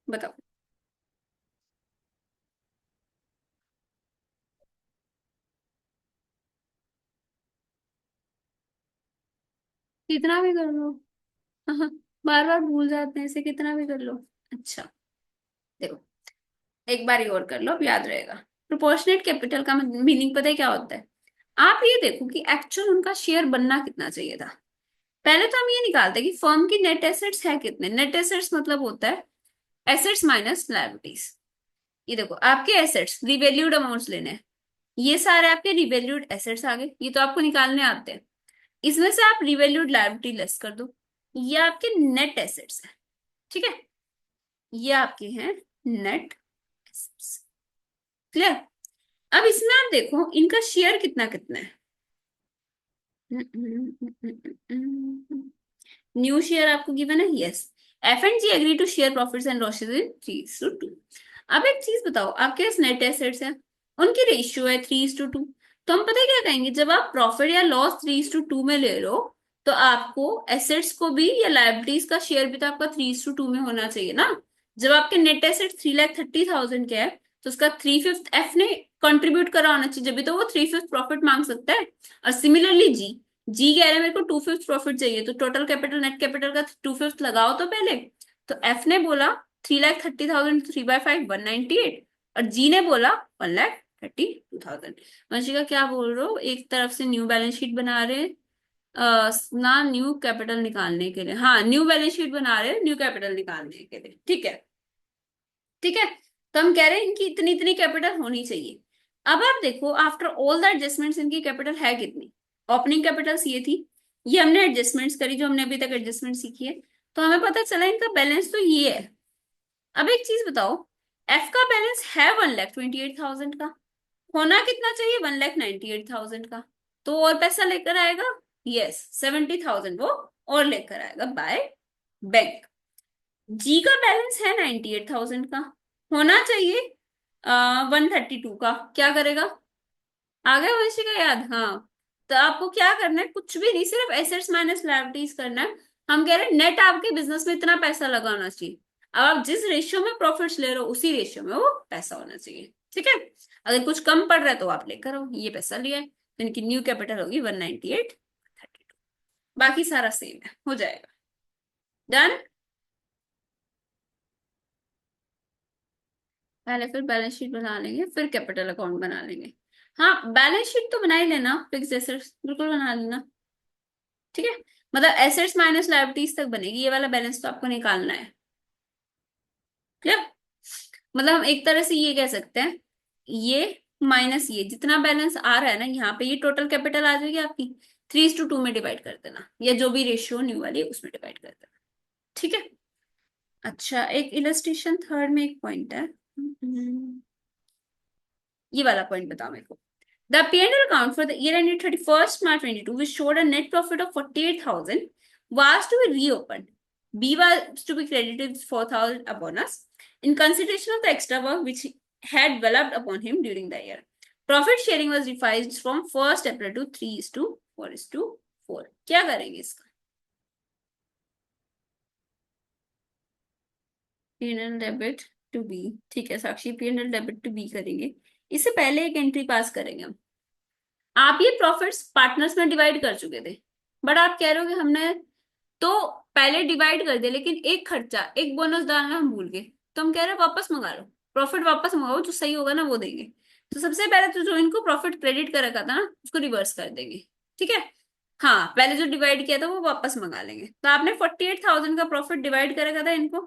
बताओ। कितना भी कर लो, बार बार भूल जाते हैं इसे, कितना भी कर लो। अच्छा, देखो, एक बार और कर लो, अब याद रहेगा। प्रोपोर्शनेट कैपिटल का मीनिंग पता है क्या होता है? आप ये देखो कि एक्चुअल उनका शेयर बनना कितना चाहिए था। पहले तो हम ये निकालते हैं कि फर्म की नेट एसेट्स है कितने। नेट एसेट्स मतलब होता है एसेट्स माइनस लायबिलिटीज। ये देखो आपके एसेट्स रिवैल्यूड अमाउंट्स लेने हैं, ये सारे आपके रिवैल्यूड एसेट्स आ गए, ये तो आपको निकालने आते हैं। इसमें से आप रिवैल्यूड लायबिलिटी लेस कर दो, ये आपके नेट एसेट्स है, ठीक है, ये आपके हैं नेट एसेट्स। क्लियर? अब इसमें आप देखो इनका शेयर कितना कितना है। न्यू शेयर आपको गिवन है, yes. F and G agree to share profits and losses in 3:2। अब एक चीज बताओ, आपके पास नेट एसेट्स है, उनकी रेशियो है 3:2। तो हम पता है क्या कहेंगे, जब आप प्रॉफिट या लॉस 3:2 में ले लो, तो आपको एसेट्स को भी या लाइबिलिटीज का शेयर भी तो आपका 3:2 में होना चाहिए ना। जब आपके नेट एसेट 3,30,000 के है, तो उसका 3/5 एफ ने कंट्रीब्यूट करा होना चाहिए, जब भी तो वो 3/5 प्रॉफिट मांग सकता है। और सिमिलरली जी, जी कह रहे हैं मेरे को 2/5 प्रॉफिट चाहिए, तो टोटल कैपिटल नेट कैपिटल का 2/5 लगाओ तो पहले। तो एफ ने बोला 3,30,000, 3/5 198, और जी ने बोला 1,32,000। वंशिका क्या बोल रहे हो, एक तरफ से न्यू बैलेंस शीट बना रहे हैं, ना न्यू कैपिटल निकालने के लिए, हाँ न्यू बैलेंस शीट बना रहे हैं न्यू कैपिटल निकालने के लिए, ठीक है। ठीक है। तो हम कह रहे हैं इनकी इतनी इतनी कैपिटल होनी चाहिए। अब आप देखो आफ्टर ऑल द एडजस्टमेंट्स इनकी कैपिटल है कितनी। ओपनिंग कैपिटल्स ये थी, ये हमने एडजस्टमेंट्स करी जो हमने अभी तक एडजस्टमेंट सीखी है, तो हमें पता चला इनका बैलेंस तो ये है। अब एक चीज बताओ, एफ का बैलेंस है 1,28,000 का, होना कितना चाहिए 1,98,000 का, तो और पैसा लेकर आएगा। यस, 70,000 वो और लेकर आएगा बाय बैंक। जी का बैलेंस है 98,000 का, होना चाहिए 132 का, क्या करेगा। आ गया वैसे का याद, हाँ। तो आपको क्या करना है, कुछ भी नहीं, सिर्फ एसेट्स माइनस लायबिलिटीज करना है। हम कह रहे हैं नेट आपके बिजनेस में इतना पैसा लगाना चाहिए। अब आप जिस रेशियो में प्रॉफिट्स ले रहे हो उसी रेशियो में वो पैसा होना चाहिए, ठीक है। अगर कुछ कम पड़ रहा है तो आप लेकर आओ, ये पैसा लिया है तो इनकी न्यू कैपिटल होगी 198,32। बाकी सारा सेम है, हो जाएगा। डन। पहले फिर बैलेंस शीट बना लेंगे, फिर कैपिटल अकाउंट बना लेंगे। हाँ, बैलेंस शीट तो बना ही लेना, फिक्स एसेट्स बिल्कुल बना लेना, ठीक है। मतलब एसेट्स माइनस लायबिलिटीज तक बनेगी, ये वाला बैलेंस तो आपको निकालना है। क्लियर। मतलब हम एक तरह से ये कह सकते हैं, ये माइनस ये जितना बैलेंस आ रहा है ना यहाँ पे, ये टोटल कैपिटल आ जाएगी आपकी। 3:2 में डिवाइड कर देना, या जो भी रेशियो न्यू वाली है उसमें डिवाइड कर देना, ठीक है। अच्छा, एक इलस्ट्रेशन थर्ड में एक पॉइंट है। ये वाला पॉइंट बताओ मेरे को। The P&L account for the year ended 31st March 22, which showed a net profit of 48,000, was to be reopened. B was to be credited with 4,000 a bonus in consideration of the extra work which had developed upon him during the year. Profit sharing was revised from 1st April to 3:4:4. क्या करेंगे इसका। P&L debit to be, ठीक है साक्षी, P&L debit to be करेंगे। इससे पहले एक entry पास करेंगे हम। आप ये प्रॉफिट्स पार्टनर्स में डिवाइड कर चुके थे, बट आप कह रहे हो कि हमने तो पहले डिवाइड कर दिया, लेकिन एक खर्चा एक बोनस डालना हम भूल गए, तो हम कह रहे हैं वापस मंगा लो, प्रॉफिट वापस मंगाओ, जो सही होगा ना वो देंगे। तो सबसे पहले तो जो इनको प्रॉफिट क्रेडिट कर रखा था ना उसको रिवर्स कर देंगे, ठीक है। हाँ, पहले जो डिवाइड किया था वो वापस मंगा लेंगे। तो आपने 48,000 का प्रॉफिट डिवाइड कर रखा था इनको,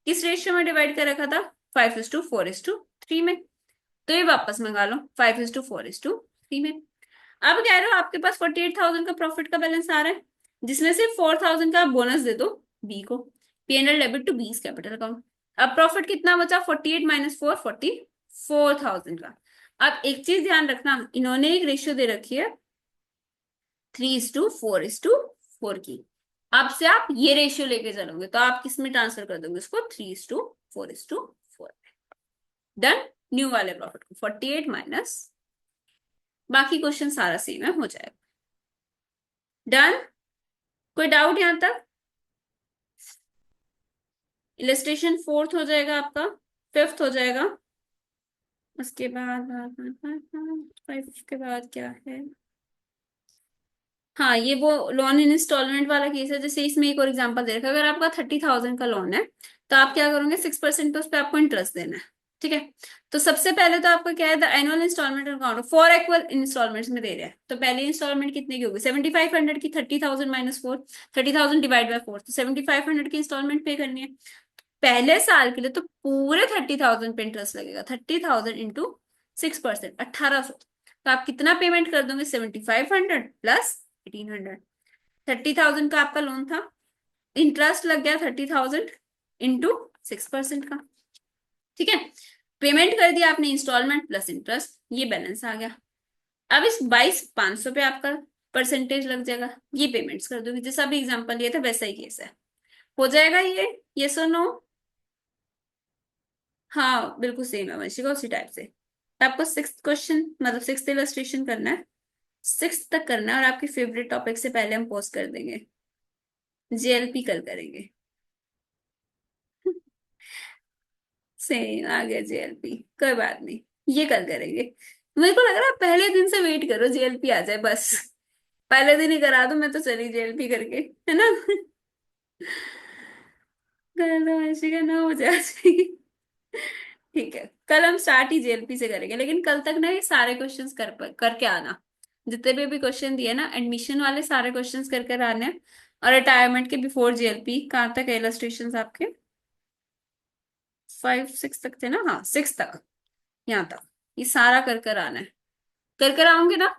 किस रेशियो में डिवाइड कर रखा था, 5:4:3 में। तो ये वापस मंगा लो 5:4:3 में। अब कह रहे हो आपके पास 48,000 का प्रॉफिट का बैलेंस आ रहा है, जिसमें से 4,000 का बोनस दे दो बी को। P&L debit to B's capital account. अब प्रॉफिट कितना बचा, 48 माइनस 4, 44,000 का। अब एक चीज ध्यान रखना, इन्होंने एक रेशियो दे रखी है 3:4:4 की। अब से आप ये रेशियो लेके चलोगे तो आप किस में ट्रांसफर कर दोगे उसको, 3:4:4। डन। न्यू वाले प्रॉफिट को 48 माइनस, बाकी क्वेश्चन सारा सेम है, हो जाएगा। डन। कोई डाउट यहां तक। इलस्ट्रेशन फोर्थ हो जाएगा आपका, फिफ्थ हो जाएगा। उसके बाद फाइव के बाद क्या है। हाँ, ये वो लोन इन इंस्टॉलमेंट वाला केस है। जैसे इसमें एक और एग्जांपल दे रखा है, अगर आपका 30,000 का लोन है तो आप क्या करोगे, 6% पे उस पर आपको इंटरेस्ट देना है, ठीक है। तो सबसे पहले तो आपका क्या है, the annual instalment account for equal instalments में दे रहा है, तो पहली इंस्टॉलमेंट कितने की होगी 7,500 की, 30,000 माइनस 4, 30,000 डिवाइड बाय 4, तो 7,500 की इंस्टॉलमेंट पे करनी है। पहले साल के लिए तो पूरे 30,000 पे इंटरेस्ट लगेगा, 30,000 इंटू 6%, 1,800। तो आप कितना पेमेंट कर दोगे, 7,500 प्लस 1,800। 30,000 का आपका लोन था, इंटरेस्ट लग गया 30,000 इंटू 6% का, ठीक है। पेमेंट कर दिया आपने इंस्टॉलमेंट प्लस इंटरेस्ट, ये बैलेंस आ गया। अब इस 22,500 पे आपका परसेंटेज लग जाएगा, ये पेमेंट्स कर दोगे, जैसा भी एग्जांपल लिया था वैसा ही केस है, हो जाएगा ये। यस और नो। हाँ बिल्कुल सेम है वंशिका, उसी टाइप से। तो आपको सिक्स क्वेश्चन मतलब सिक्स इलस्ट्रेशन करना है, सिक्स तक करना है, और आपके फेवरेट टॉपिक से पहले हम पोस्ट कर देंगे। जेएलपी कल करेंगे। सेम आ गया जेएलपी, कोई बात नहीं, ये कल करेंगे। मेरे को लग रहा है पहले दिन से वेट करो जेएलपी आ जाए बस, पहले दिन ही करा दो, मैं तो चली जेएलपी करके, है ना। कल तो वंशिका 9 बजे आ जाएगी। ठीक है, कल हम स्टार्ट ही जेएलपी से करेंगे, लेकिन कल तक ना ये सारे क्वेश्चंस करके आना, जितने भी क्वेश्चन दिए ना एडमिशन वाले सारे क्वेश्चंस करके आने हैं। और रिटायरमेंट के बिफोर जेएलपी कहाँ तक है इलस्ट्रेशन आपके। 5 6 तक थे ना, हाँ 6 तक, यहाँ तक ये सारा कर कर आना है। कर आओगे ना?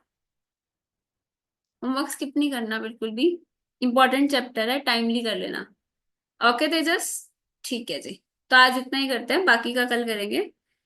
होमवर्क स्किप नहीं करना बिल्कुल भी, इंपॉर्टेंट चैप्टर है, टाइमली कर लेना। ओके तेजस, ठीक है जी। तो आज इतना ही करते हैं, बाकी का कल करेंगे।